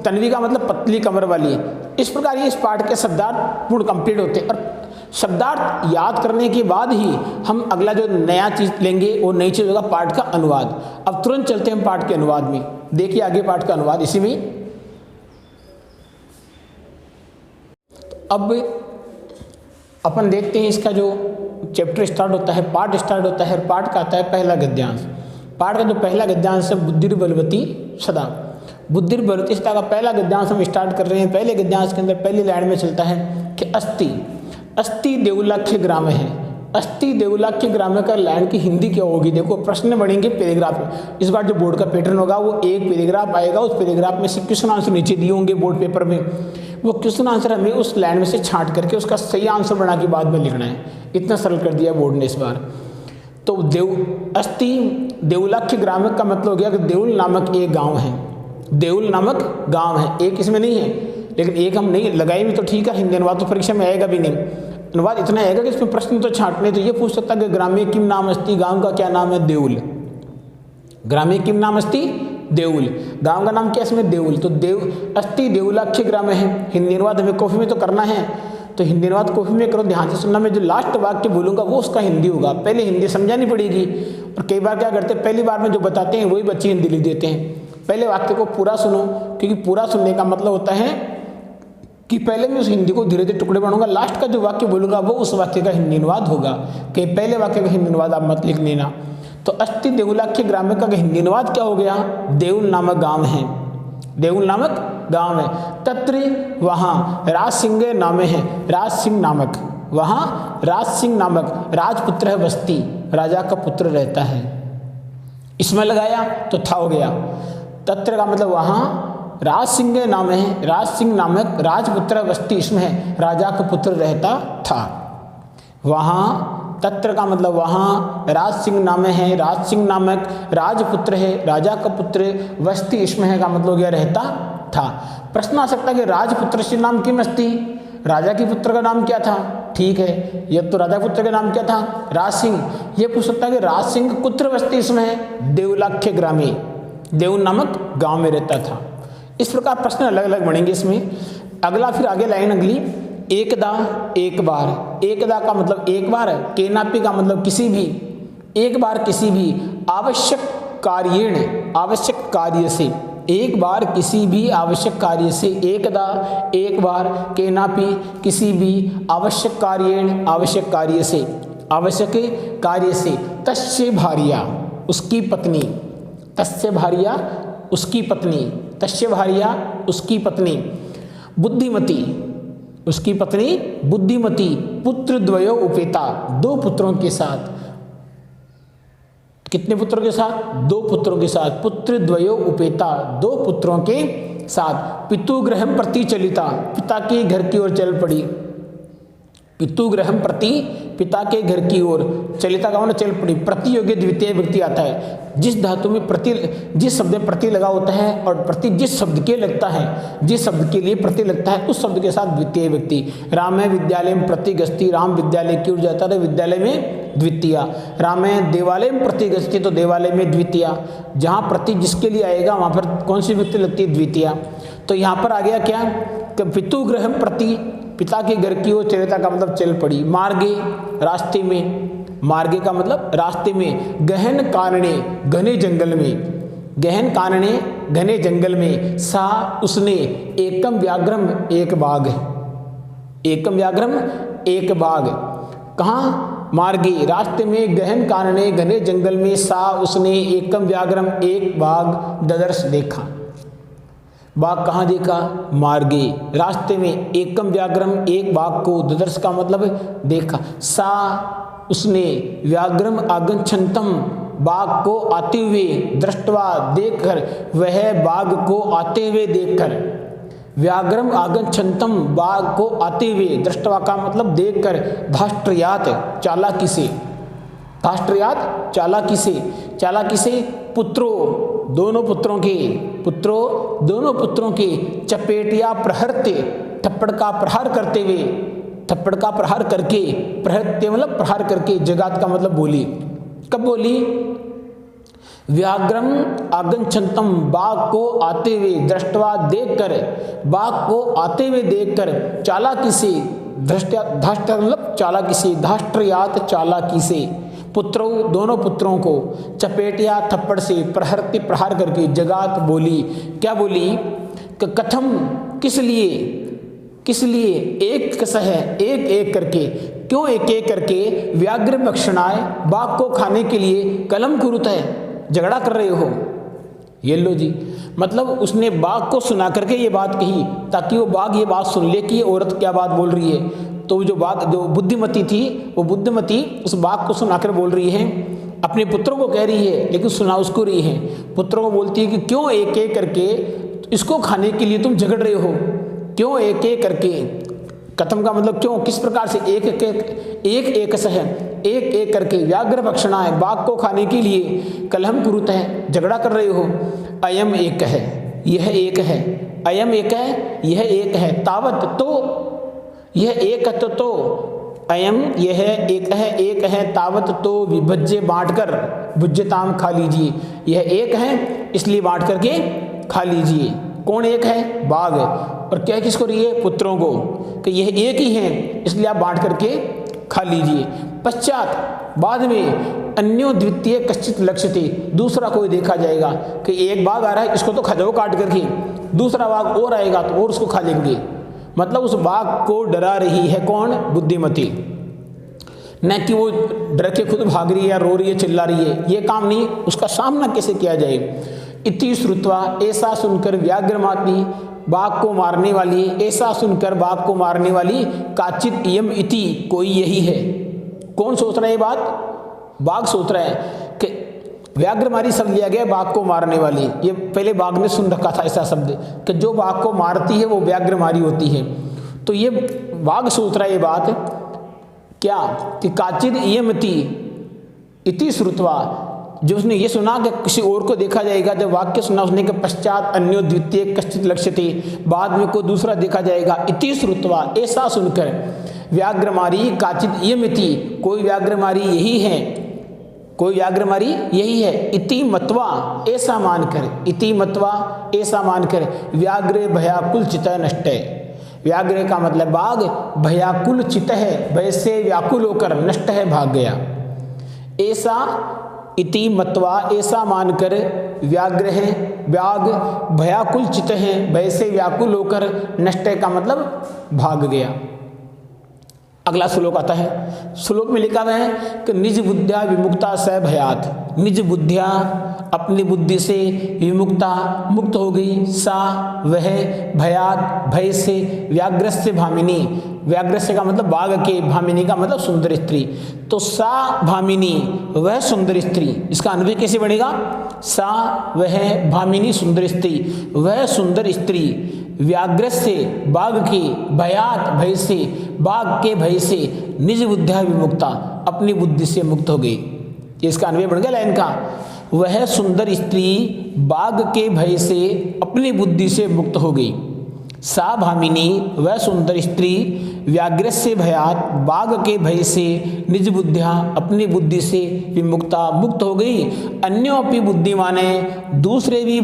तन्वी का मतलब पतली कमर वाली। इस प्रकार ये इस पाठ के शब्दार्थ पूर्ण कंप्लीट होते हैं। और शब्दार्थ याद करने के बाद ही हम अगला जो नया चीज लेंगे वो नई चीज होगा पाठ का अनुवाद। अब तुरंत चलते हैं हम पाठ के अनुवाद में। देखिए आगे पाठ का अनुवाद इसी में। अब अपन देखते हैं इसका जो चैप्टर स्टार्ट होता है, पार्ट स्टार्ट होता है, और पार्ट का आता है पहला गद्यांश। पार्ट का जो पहला गद्यांश है बुद्धिर्बलवती सदा। बुद्धिर्बलवती सदा का पहला गद्यांश हम स्टार्ट कर रहे हैं। पहले गद्यांश के अंदर पहली लाइन में चलता है कि अस्ति देवलाख्य ग्राम है। अस्ति देवलाख्य ग्राम का लाइन की हिंदी क्या होगी? देखो प्रश्न बढ़ेंगे पैराग्राफ में। इस बार जो बोर्ड का पैटर्न होगा वो एक पैराग्राफ आएगा, उस पैराग्राफ में से क्वेश्चन आंसर नीचे दिए होंगे बोर्ड पेपर में, वो क्वेश्चन आंसर हमें उस लाइन में से छांट करके उसका सही आंसर बना के बाद में लिखना है। इतना सरल कर दिया बोर्ड ने इस बार। तो अस्ति देवलाख्य ग्राम का मतलब हो गया कि देउल नामक एक गाँव है। देउल नामक गाँव है, एक इसमें नहीं है, लेकिन एक हम नहीं लगाए भी तो ठीक है, हिंदी अनुवाद तो परीक्षा में आएगा भी नहीं। अनुवाद इतना आएगा कि इसमें प्रश्न तो छांटने, तो ये पूछ सकता है कि ग्राम्य किम नाम अस्ति, गांव का क्या नाम है? देउल। ग्राम्य किम नाम अस्ति? देउल। गांव का नाम क्या इसमें? देउल। तो अस्ति देउलाख्य ग्राम है। हिंदी अनुवाद हमें कॉपी में तो करना है, तो हिंदी अनुवाद कॉपी में करो, ध्यान से सुनना। मैं जो लास्ट वाक्य बोलूंगा वो उसका हिंदी होगा, पहले हिंदी समझानी पड़ेगी। और कई बार क्या करते हैं, पहली बार में जो बताते हैं वही बच्चे हिंदी लिख देते हैं। पहले वाक्य को पूरा सुनो, क्योंकि पूरा सुनने का मतलब होता है कि पहले मैं उस हिंदी को धीरे धीरे टुकड़े बनाऊंगा, लास्ट का जो वाक्य बोलूंगा वो उस वाक्य का हिंदी अनुवाद होगा। कि पहले वाक्य का हिंदी अनुवाद आप मत लिख लेना। तो अस्ति देउलाख्य ग्राम का हिंदी अनुवाद क्या हो गया? देउल नामक गांव है। देउल नामक गांव है। तत्र वहाँ राज सिंह नामे है, राज सिंह नामक, वहाँ राज सिंह नामक राजपुत्र है बस्ती, राजा का पुत्र रहता है। इसमें लगाया तो था हो गया। तत्र का मतलब वहाँ राज सिंह नाम है, राज सिंह नामक राजपुत्र बस्ती, इसमें है राजा का पुत्र रहता था। वहाँ तत्र का मतलब वहाँ राज सिंह नाम है, राज सिंह नामक राजपुत्र है, राजा का पुत्र बस्ती, इसमें है का मतलब यह रहता था। प्रश्न आ सकता है कि राजपुत्र से नाम किम अस्ति, राजा के पुत्र का नाम क्या था? ठीक है, यह तो राजा पुत्र का नाम क्या था? राज सिंह। ये पूछ सकता है कि राज सिंह कुत्र बस्ती इसमें है? देउलाख्य ग्रामे, देउल नामक गांव में रहता था। इस प्रकार प्रश्न अलग अलग बनेंगे इसमें। अगला फिर आगे लाइन अगली, एकदा एक बार। एकदा का मतलब एक बार, केनापि का मतलब किसी भी, एक बार किसी भी, आवश्यक कार्येण, आवश्यक कार्य से, एक बार किसी भी आवश्यक कार्य से, एकदा एक बार, केनापि किसी भी, आवश्यक कार्येण आवश्यक कार्य से, आवश्यक कार्य से, तस्य भार्या उसकी पत्नी, तस्य भार्या उसकी पत्नी, तस्य भार्या उसकी पत्नी, बुद्धिमती उसकी पत्नी बुद्धिमती, पुत्र द्वयो उपेता दो पुत्रों के साथ। कितने पुत्रों के साथ? दो पुत्रों के साथ। पुत्र द्वयो उपेता दो पुत्रों के साथ। पितुगृहं प्रति चलिता पिता के घर की ओर चल पड़ी। पितुगृहं प्रति पिता के घर की ओर, चलिता का मतलब चल पड़ी। प्रति योग्य द्वितीय व्यक्ति आता है। जिस धातु में प्रति, जिस शब्द में प्रति लगा होता है और प्रति जिस शब्द के लगता है, जिस शब्द के लिए प्रति लगता है उस शब्द के साथ द्वितीय व्यक्ति। राम है विद्यालय में प्रति गस्ती, राम विद्यालय की ओर जाता है, विद्यालय में द्वितीय। राम है देवालय में प्रति गस्ती, तो देवालय में द्वितीय। जहाँ प्रति जिसके लिए आएगा वहाँ पर कौन सी व्यक्ति लगती है? द्वितीय। तो यहाँ पर आ गया क्या? पितुगृहं प्रति पिता के घर की ओर चलिता का मतलब चल पड़ी। मार्गे रास्ते में, मार्गे का मतलब रास्ते में। गहन कानने घने जंगल में, गहन कानने घने जंगल में। सा उसने, एकम व्याघ्रम एक बाघ, एकम व्याघ्रम एक बाघ। कहाँ? मार्गे रास्ते में, गहन कानने घने जंगल में। सा उसने, एकम व्याघ्रम एक बाघ ददर्श देखा। बाघ कहाँ देखा? मार्गे रास्ते में, एकम व्याघ्रम एक बाघ को, ददर्श का मतलब देखा। सा उसने, व्याघ्रम आगच्छन्तम बाघ को आते हुए, दृष्टवा देखकर, वह बाघ को आते हुए देखकर। व्याघ्रम आगच्छन्तम बाघ को आते हुए, दृष्टवा का मतलब देखकर। धाष्ट्रयात चालाकी से, धाष्ट्रयात चालाकी से, चालाकी से। पुत्रों दोनों पुत्रों के, पुत्रों दोनों पुत्रों के। चपेटिया प्रहरते थप्पड़ का प्रहार करते हुए, थप्पड़ का प्रहार करके, प्रहरते मतलब प्रहार करके। जगात का मतलब बोली। कब बोली? व्याघ्रम आगच्छन्तम बाघ को आते हुए, दृष्टवा देखकर, बाघ को आते हुए देखकर। चालाकी से, धाष्ट्र मतलब चालाकी से, धाष्ट्रयात चालाकी से। पुत्रों दोनों पुत्रों को, चपेटिया थप्पड़ से, प्रहरते प्रहार करके। जगात बोली, क्या बोली? कथम किस लिए, किस लिए? एक सह एक एक करके, क्यों एक एक करके? व्याघ्र भक्षणाय, बाघ को खाने के लिए, कलम कुरुत है, झगड़ा कर रहे हो। ये लो जी, मतलब उसने बाघ को सुना करके ये बात कही ताकि वो बाघ ये बात सुन ले कि ये औरत क्या बात बोल रही है। तो जो बाघ, जो बुद्धिमती थी, वो बुद्धिमती उस बाघ को सुनाकर बोल रही है, अपने पुत्रों को कह रही है लेकिन सुना उसको रही है। पुत्रों को बोलती है कि क्यों एक एक करके इसको खाने के लिए तुम झगड़ रहे हो, क्यों एक एक करके? कथम का मतलब क्यों, किस प्रकार से? एक सह एक एक करके, व्याघ्र भक्षणा है, बाघ को खाने के लिए, कलहम कुरुत है, झगड़ा कर रहे हो। अयम एक है, यह एक है, अयम एक है, यह एक है, तावत तो, यह एक तो अयम यह एक है, तावत तो विभज्य बांटकर, भुज्यताम खा लीजिए, यह एक है इसलिए बांट करके खा लीजिए। कौन एक है? बाघ। और क्या किसको रही है? पुत्रों को, कि यह एक ही है इसलिए आप बांट करके खा लीजिए। पश्चात बाद में अन्यो द्वितीय कश्चित लक्ष्यते, दूसरा कोई देखा जाएगा कि एक बाघ आ रहा है, इसको तो खा जाओ काट करके, दूसरा बाघ और आएगा तो और उसको खा लेंगे। मतलब उस बाघ को डरा रही है कौन? बुद्धिमती। न कि वो डर के खुद भाग रही है या रो रही है, चिल्ला रही है, ये काम नहीं। उसका सामना कैसे किया जाए? इति श्रुत्वा, ऐसा सुनकर, व्याघ्रमाती, बाघ को मारने वाली, ऐसा सुनकर बाघ को मारने वाली, काचित इयम इति, कोई यही है। कौन सोच रहा है ये बात? बाघ सोच रहा है कि व्याघ्रमारी शब्द लिया गया बाघ को मारने वाली। ये पहले बाघ ने सुन रखा था ऐसा शब्द कि जो बाघ को मारती है वो व्याघ्रमारी होती है। तो ये बाघ सोच रहा है ये बात क्या कि काचित इयमति इति श्रुत्वा, जो उसने ये सुना कि किसी और को देखा जाएगा, जब वाक्य सुना उसने कि पश्चात अन्यो द्वितीय कश्चित लक्ष्यते, बाद में कोई दूसरा देखा जाएगा। इति श्रुत्वा, ऐसा सुनकर, व्याघ्रमारी काचित इयमिति, कोई व्याघ्रमारी यही है, कोई व्याघ्रमारी यही है। इति मत्वा, ऐसा मानकर, इति मत्वा ऐसा मानकर, व्याघ्र भयाकुल चित्त नष्टे, व्याघ्र का मतलब बाघ, भयाकुल चित्त है, भय से व्याकुल होकर, नष्ट है, भाग गया। ऐसा इति मत्वा, ऐसा मानकर, व्याघ्र है, व्याघ भयाकुल चित्त है, भय से व्याकुल होकर, नष्ट का मतलब भाग गया। अगला श्लोक आता है। श्लोक में लिखा हुआ है कि निज बुद्धिया विमुक्ता स भयात, निज बुद्धिया अपनी बुद्धि से विमुक्ता मुक्त हो गई, सा वह, भयात भय से, व्याघ्रस्य भामिनी, व्याघ्रस्य का मतलब बाघ के, भामिनी का मतलब सुंदर स्त्री। तो सा भामिनी, वह सुंदर स्त्री, इसका अन्वय कैसे बनेगा? सा वह भामिनी सुंदर स्त्री, वह सुंदर स्त्री, व्याघ्र से बाघ के, भयात भय से, बाघ के भय से, निज बुद्धिया विमुक्ता, अपनी बुद्धि से मुक्त हो गई। इसका अन्वय बढ़ गया लाइन का। वह सुंदर स्त्री बाघ के भय से अपनी बुद्धि से मुक्त हो गई। सा भामिनी, वह सुंदर स्त्री, व्याघ्र से भयात, बाघ के भय से, निज बुद्धिया अपनी बुद्धि से विमुक्ता, मुक्त हो गई। अन्योपि बुद्धिमाने, दूसरे भी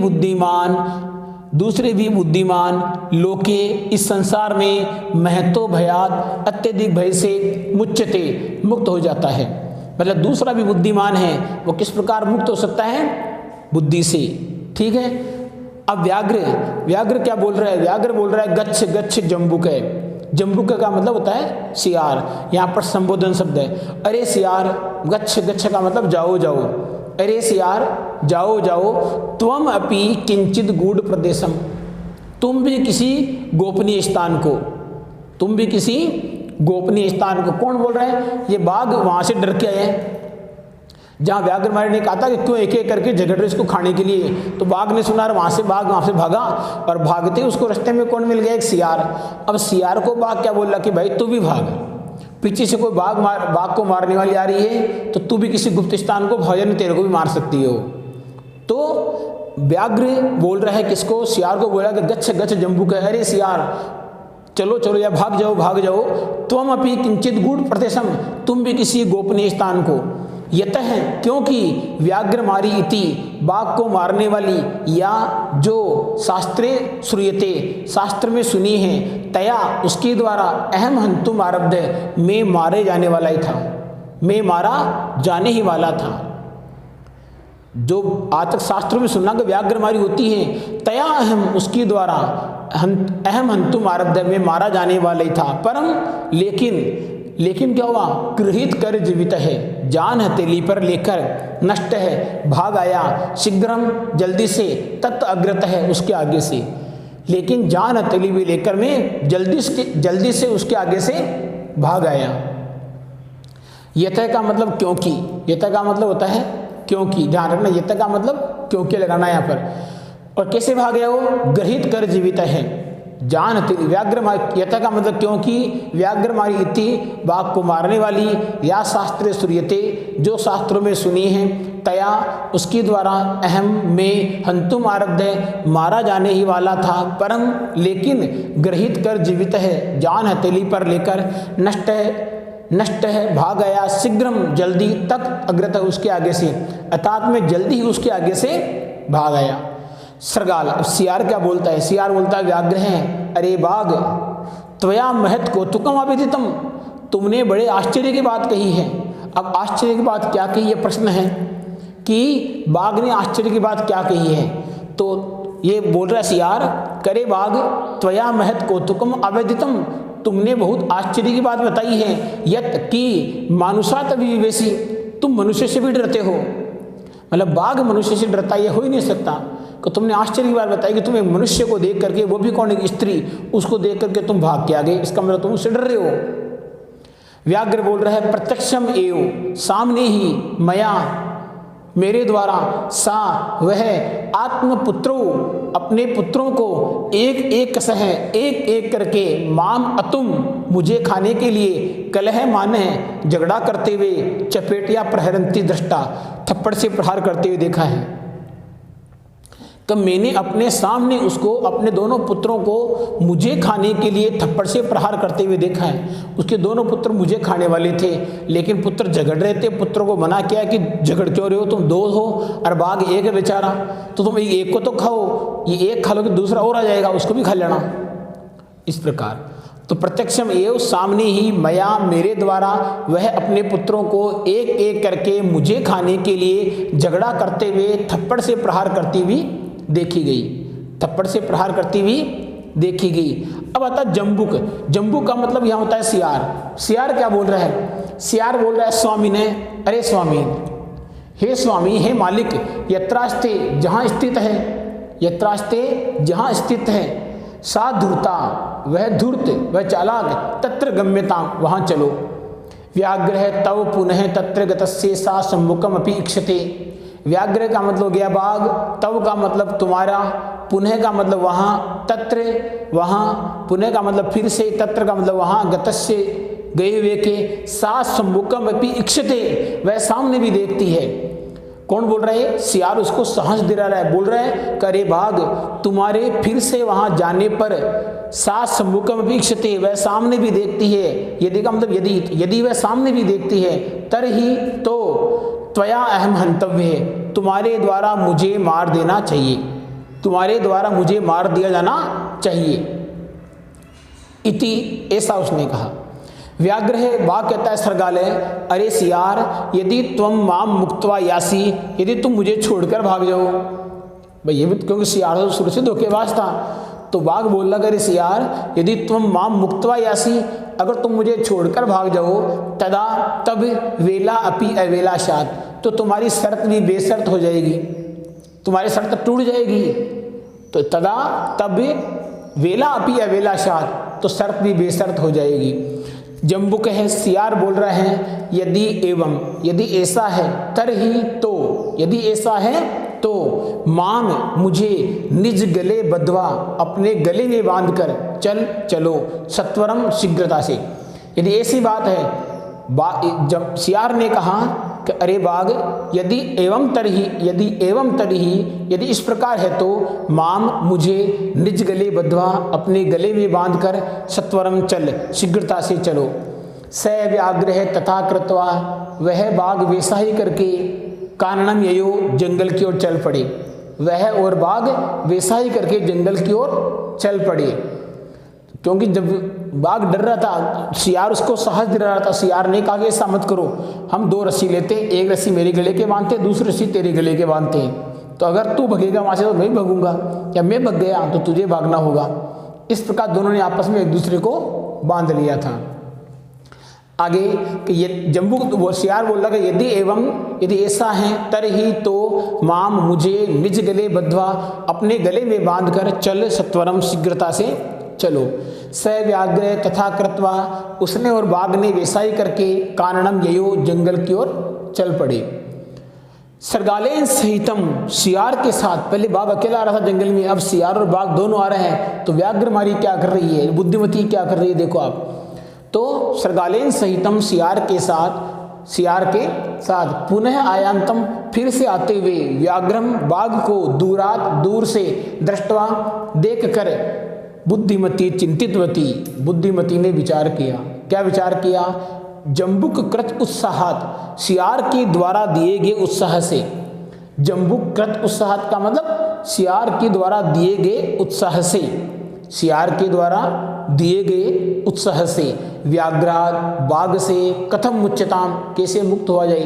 बुद्धिमान, लोके इस संसार में, महतो भयात अत्यधिक भय से, मुच्यते मुक्त हो जाता है। मतलब दूसरा भी बुद्धिमान है, वो किस प्रकार मुक्त हो सकता है? बुद्धि से। ठीक है। अब व्याघ्र क्या बोल रहा है? व्याघ्र बोल रहा है गच्छ गच्छ जम्बुक। जम्बुक का मतलब होता है सियार, यहाँ पर संबोधन शब्द है। अरे सियार, गच्छ गच्छ का मतलब जाओ जाओ, अरे सियार जाओ जाओ। त्वम अपि किंचित गूढ़ प्रदेशम, तुम भी किसी गोपनीय स्थान को, तुम भी किसी गोपनीय स्थान को। कौन बोल रहा है? ये बाघ वहां से डर के आए जहां व्याघ्रमारी ने कहा था कि क्यों एक एक करके झगड़ रहे इसको खाने के लिए। तो बाघ ने सुना, वहां से भागा, और भागते उसको रास्ते में कौन मिल गया? एक सियार। अब सियार को बाघ क्या बोल रहा कि भाई तू भी भाग, पीछे से कोई बाघ को मारने वाली आ रही है तो तू भी किसी गुप्त स्थान को भाग, तेरे को भी मार सकती हो। तो व्याघ्र बोल रहा है किसको? सियार को बोला कि गच्छ गच्छ जम्बुक, अरे सियार चलो चलो या भाग जाओ। त्वम अपि किंचित गूढ़ प्रदेशम, तुम भी किसी गोपनीय स्थान को। यतः है क्योंकि व्याघ्रमारी इति, बाघ को मारने वाली, या जो शास्त्रे श्रूयते, शास्त्र में सुनी है, तया उसके द्वारा, अहम हंतुम आरब्ध, मैं मारे जाने वाला ही था, मैं मारा जाने ही वाला था। जो आज तक शास्त्रों में सुना कि व्याघ्रमारी होती है, तया अहम उसके द्वारा, अहम हंतुम आरब्ध, में मारा जाने वाला ही था, परम लेकिन क्या हुआ, गृहीत कर जीवित है, जान हथेली पर लेकर, नष्ट है भाग आया, शीघ्रम जल्दी से, तत् अग्रत है उसके आगे से। लेकिन जान हथेली भी लेकर मैं जल्दी से उसके आगे से भाग आया। यतः का मतलब क्योंकि, यतः का मतलब होता है क्योंकि, ध्यान रखना यतः का मतलब क्योंकि लगाना यहाँ पर। और कैसे भाग गया वो, गृहीत कर जीवित है, जान व्याघ्र यथा का मतलब क्योंकि, व्याघ्र मारी इति बाघ को मारने वाली, या शास्त्र सूर्यते जो शास्त्रों में सुनी है, तया उसके द्वारा, अहम में, हंतुम आरब्ध मारा जाने ही वाला था, परम लेकिन गृहीत कर जीवित है, जान हथेली पर लेकर, नष्ट है भाग गया, शीघ्रम जल्दी, तक अग्रत उसके आगे से, अर्थात में जल्दी ही उसके आगे से भाग आया। सरगाल, अब सियार क्या बोलता है, सियार बोलता है व्याघ्र है, अरे बाघ, त्वया महत कौतुकम अभिदितम, तुमने बड़े आश्चर्य की बात कही है। अब आश्चर्य की बात क्या कही, ये प्रश्न है कि बाघ ने आश्चर्य की बात क्या कही है। तो ये बोल रहा है सियार, करे बाघ, त्वया महत कौतुकम अभिदितम, तुमने बहुत आश्चर्य की बात बताई है, यत कि मानुषा तविवेशी, तुम मनुष्य से भी डरते हो। मतलब बाघ मनुष्य से डरता, ये हो ही नहीं सकता। कि तुमने आश्चर्य की बात बताई कि तुम एक मनुष्य को देख करके, वो भी कौन, एक स्त्री, उसको देख करके तुम भाग के आ गए, इसका मतलब तुम उससे डर रहे हो। व्याघ्र बोल रहा है, प्रत्यक्षम एव, सामने ही, मया मेरे द्वारा, सा वह, आत्मपुत्रो अपने पुत्रों को, एक सह, एक करके, माम अतुम मुझे खाने के लिए, कलह माने झगड़ा करते हुए, चपेट या प्रहरंती दृष्टा थप्पड़ से प्रहार करते हुए देखा है। तब मैंने अपने सामने उसको, अपने दोनों पुत्रों को मुझे खाने के लिए थप्पड़ से प्रहार करते हुए देखा है। उसके दोनों पुत्र मुझे खाने वाले थे, लेकिन पुत्र झगड़ रहे थे। पुत्रों को मना किया कि झगड़ क्यों रहे हो, तुम दो हो और बाघ एक है बेचारा, तो तुम एक को तो खाओ, ये एक खा लो कि दूसरा और आ जाएगा, उसको भी खा लेना। इस प्रकार तो प्रत्यक्षम एवं, सामने ही, मया मेरे द्वारा, वह अपने पुत्रों को एक करके मुझे खाने के लिए झगड़ा करते हुए, थप्पड़ से प्रहार करती हुई देखी गई, थप्पड़ से प्रहार करती हुई देखी गई। अब आता जम्बुक, जम्बुक का मतलब यहाँ होता है सियार। सियार क्या बोल रहा है, सियार बोल रहा है स्वामी ने, अरे स्वामी, हे स्वामी, हे मालिक, यत्रास्ते जहाँ स्थित है, यत्रास्ते जहाँ स्थित है, सा धूर्ता वह धूर्त, वह चालाक, तत्र गम्यता वहाँ चलो। व्याघ्र है तव पुनः तत्र गतस्य सा सम्मुखम अपि इक्षते। व्याघ्र का मतलब गया बाघ, तव का मतलब तुम्हारा, पुनः का मतलब वहाँ, तत्र वहाँ, पुनः का मतलब फिर से, तत्र का मतलब वहाँ, गतस्य गए हुए के, सा सम्मुखम अपि इक्षते वह सामने भी देखती है। कौन बोल रहा है, सियार उसको साहस दिला रहा है, बोल रहा है करे बाघ, तुम्हारे फिर से वहाँ जाने पर, सा सम्मुखम अपि इक्षते वह सामने भी देखती है। यदि का मतलब यदि वह सामने भी देखती है, तरही तो त्वया अहम हंतव्य है, तुम्हारे द्वारा मुझे मार देना चाहिए, तुम्हारे द्वारा मुझे मार दिया जाना चाहिए। इति ऐसा उसने कहा। व्याघ्र है, बाघ कहता है सरगाल है, अरे सियार, यदि तुम माम मुक्तवा यासी, यदि तुम मुझे छोड़कर भाग जाओ। भाई ये भी, क्योंकि सियार तो शुरू से धोखेबाज था, तो बाघ बोल रहा अरे सियार, यदि तुम माम मुक्तवा यासी, अगर तुम मुझे छोड़कर भाग जाओ, तदा तब वेला अपि अवेलाशात, तो तुम्हारी शर्त भी बेशर्त हो जाएगी, तुम्हारी शर्त टूट जाएगी। तो तदा तब वेला अपि अवेलाशात, तो शर्त भी बेशर्त हो जाएगी। जम्बुक है, सियार बोल रहे हैं, यदि एवं, यदि ऐसा है, तरही तो, यदि ऐसा है तो, माम मुझे निज गले बद्धवा, अपने गले में बांधकर चलो, सत्वरम शीघ्रता से। यदि ऐसी बात है, जब सियार ने कहा कि अरे बाघ, यदि एवं तरही, यदि इस प्रकार है तो, माम मुझे निज गले बद्धवा, अपने गले में बांधकर, सत्वरम चल, शीघ्रता से चलो। स व्याघ्र है तथा कृत्वा, वह बाघ वैसा ही करके, काननम ययो जंगल की ओर चल पड़े, वह और बाघ वैसा ही करके जंगल की ओर चल पड़े। क्योंकि जब बाघ डर रहा था, सियार उसको साहस दे रहा था, सियार ने कहा कि ऐसा मत करो, हम दो रस्सी लेते, एक रस्सी मेरे गले के बांधते, दूसरी रस्सी तेरे गले के बांधते हैं, तो अगर तू भगेगा वहाँ से तो मैं भगूंगा, या मैं भग गया तो तुझे भागना होगा। इस प्रकार दोनों ने आपस में एक दूसरे को बांध लिया था। आगे कि ये जम्बू वो सियार बोल रहा कि यदि ऐसा है तरही तो माम मुझे निज गले बद्ध्वा, अपने गले में बांधकर चल सत्वरम शीघ्रता से चलो। स व्याघ्र तथा कृत्वा, उसने और बाघ ने वैसा ही करके काननम ययो जंगल की ओर चल पड़े। सरगालेन सहितम, सियार के साथ, पहले बाघ अकेला आ रहा था जंगल में, अब सियार और बाघ दोनों आ रहे हैं। तो व्याघ्रमारी क्या कर रही है, बुद्धिमती क्या कर रही है, देखो आप। तो सरगालेन सहितम, सियार के साथ पुनः आयांतम, फिर से आते हुए, व्याघ्रम बाघ को दूरात, दूर से, दृष्टवा देख कर, बुद्धिमती चिंतितवती, बुद्धिमती ने विचार किया। क्या विचार किया? जम्बुक कृत उत्साहात, सियार के द्वारा दिए गए उत्साह से। जम्बुक कृत उत्साहात का मतलब सियार के द्वारा दिए गए उत्साह से, सियार के द्वारा दिए गए उत्साह से, व्याघ्रात बाघ से, कथम मुच्यताम, कैसे मुक्त हुआ जाए।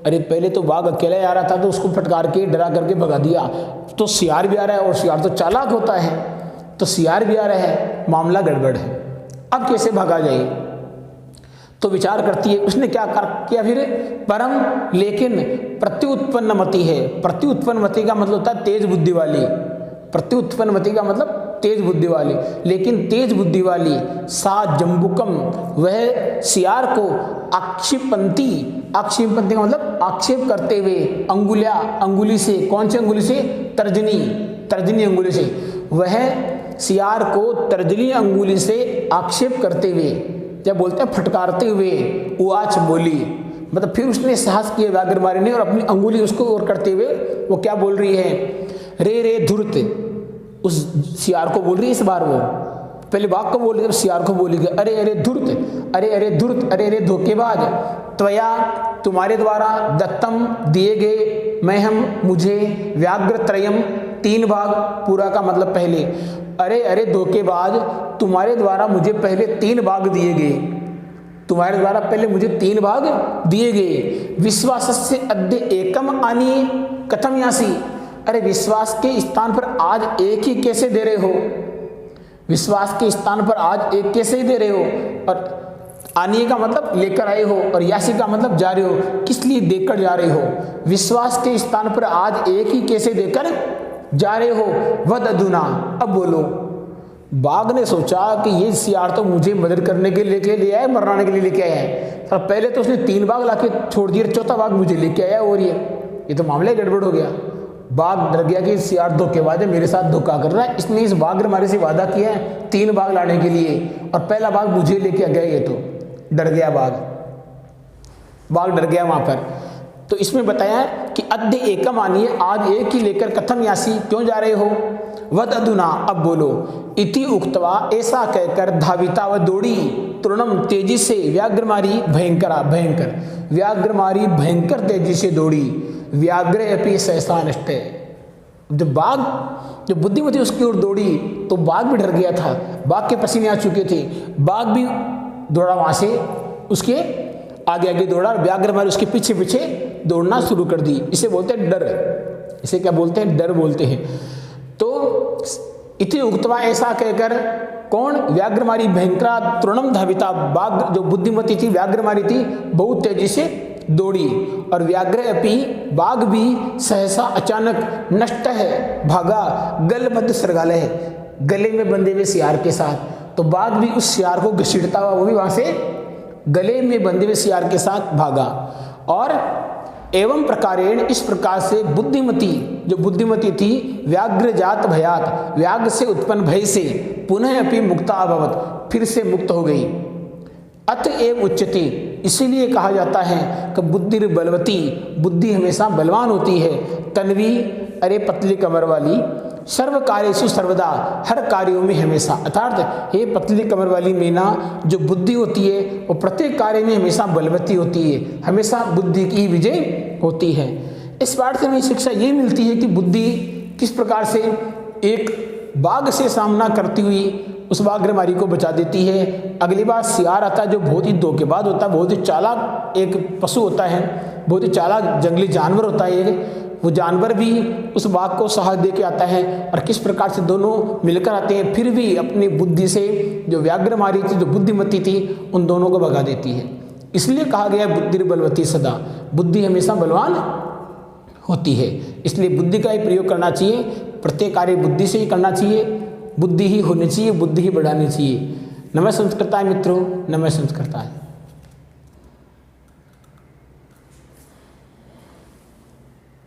अरे पहले तो बाघ अकेला आ रहा था तो उसको फटकार के डरा करके भगा दिया, तो सियार भी आ रहा है, और सियार तो चालाक होता है, तो सियार भी आ रहा है, मामला गड़बड़ है, अब कैसे भागा जाए। तो विचार करती है, उसने क्या किया फिर, परम लेकिन प्रत्युत्पन्न मति है। प्रत्युत्पन्न मति का मतलब होता है तेज बुद्धि वाली, प्रत्युत्पन्न मति का मतलब तेज बुद्धि वाली, लेकिन तेज बुद्धि वाली सा जम्बुकम, वह सियार को आक्षिपंती, आक्षिपंती का मतलब आक्षेप करते हुए, अंगुली से, कौन सी अंगुली से, तर्जनी अंगुली से, वह सियार को तर्जनी अंगुली से आक्षेप करते हुए, जब बोलते हैं फटकारते हुए, उवाच बोली, मतलब फिर उसने साहस किया व्याघ्रमारी ने, और अपनी अंगुली उसको ओर करते हुए वो क्या बोल रही है, रे धुर्त, उस सियार को बोल रही है इस बार वो, पहले बाघ को बोल रही है, सियार को बोली, अरे धुर्त, अरे धोखेबाज, त्वया, तुम्हारे द्वारा, दत्तम, दिए गए, महम, मुझे, व्याघ्रत्रयम, 3 बाघ, पूरा का मतलब पहले, अरे धोखेबाज, तुम्हारे द्वारा मुझे पहले 3 बाघ दिए गए, तुम्हारे द्वारा पहले मुझे 3 बाघ दिए गए। विश्वासस्य अद्य एकम आनीय कथम यासी, अरे विश्वास के स्थान पर आज एक ही कैसे दे रहे हो, विश्वास के स्थान पर आज एक कैसे ही दे रहे हो, और आनीय का मतलब लेकर आए हो, और यासी का मतलब जा रहे हो, किस लिए देकर जा रहे हो, विश्वास के स्थान पर आज एक ही कैसे देकर जा रहे हो, वद अधुना, अब बोलो। बाघ ने सोचा कि ये सियार तो मुझे मदद करने के लिए लेके आया, मरवाने के लिए लेके आया है, तो पहले तो उसने 3 बाघ लाके छोड़ दिए, 4था बाघ मुझे लेके आया, और ये तो मामला गड़बड़ हो गया। बाघ डर गया कि सियार धोखेबाज है, मेरे साथ धोखा कर रहा है, इसने इस व्याघ्रमारी से वादा किया है 3 बाघ लाने के लिए, और पहला बाघ मुझे लेके गया, ये तो डर गया बाघ डर गया वहां पर। तो इसमें बताया कि अद्य एकम आनीय, आज एक ही लेकर, कथम यासी, क्यों जा रहे हो, वद अधुना, अब बोलो। इति उक्तवा, ऐसा कहकर, धाविता, व दौड़ी, तृणम, तेजी से, व्याघ्रमारी, भयंकर, व्याघ्रमारी भयंकर तेजी से दौड़ी, व्याघ्र अपि सहसा नष्टे, जब बाघ, जब बुद्धिमती उसकी ओर दौड़ी तो बाघ भी डर गया था, बाघ के पसीने आ चुके थे, बाघ भी दौड़ा वहां से, उसके आगे दौड़ा, व्याघ्रमारी उसके पीछे दौड़ना शुरू कर दी। इसे बोलते हैं डर, इसे क्या बोलते हैं, डर बोलते हैं। तो इति उक्तवा, ऐसा कहकर, कौन, व्याघ्रमारी भयंकरा तृणम धाविता, बाघ जो बुद्धिमती थी, व्याघ्रमारी थी, बहुत तेजी से दौड़ी, और व्याघ्र अपि, बाघ भी, सहसा, अचानक, नष्ट है, भागा, गलबद्ध सरगाले है, गले में बंधे हुए सियार के साथ। तो बाघ भी उस सियार को घसीटता हुआ वो भी वहां से गले में बंधे हुए सियार के साथ भागा। और एवं प्रकारेण, इस प्रकार से, बुद्धिमती, जो बुद्धिमती थी, व्याघ्र जात भयात, व्याघ्र से उत्पन्न भय से, पुनः अपि मुक्ता अभवत, फिर से मुक्त हो गई। अतएव उच्यते, इसीलिए कहा जाता है कि बुद्धि बलवती, बुद्धि हमेशा बलवान होती है, तन्वी, अरे पतली कमर वाली, सर्व कार्येषु सर्वदा, हर कार्यों में हमेशा, अर्थात हे पतली कमर वाली मीना, जो बुद्धि होती है वो प्रत्येक कार्य में हमेशा बलवती होती है, हमेशा बुद्धि की विजय होती है। इस पाठ से हमें शिक्षा ये मिलती है कि बुद्धि किस प्रकार से एक बाघ से सामना करती हुई उस व्याघ्रमारी को बचा देती है। अगली बार सियार आता है जो बहुत ही धोखेबाज होता है, बहुत ही चालाक एक पशु होता है, बहुत ही चालाक जंगली जानवर होता है एक, वो जानवर भी उस बाघ को साहस दे के आता है और किस प्रकार से दोनों मिलकर आते हैं, फिर भी अपनी बुद्धि से जो व्याघ्र मारी थी, जो बुद्धिमती थी, उन दोनों को भगा देती है। इसलिए कहा गया बुद्धि बलवती सदा, बुद्धि हमेशा बलवान होती है। इसलिए बुद्धि का ही प्रयोग करना चाहिए, प्रत्येक कार्य बुद्धि से ही करना चाहिए, बुद्धि ही होनी चाहिए, बुद्धि ही बढ़ानी चाहिए। नमः संस्कृताय मित्रों, नमः संस्कृताय।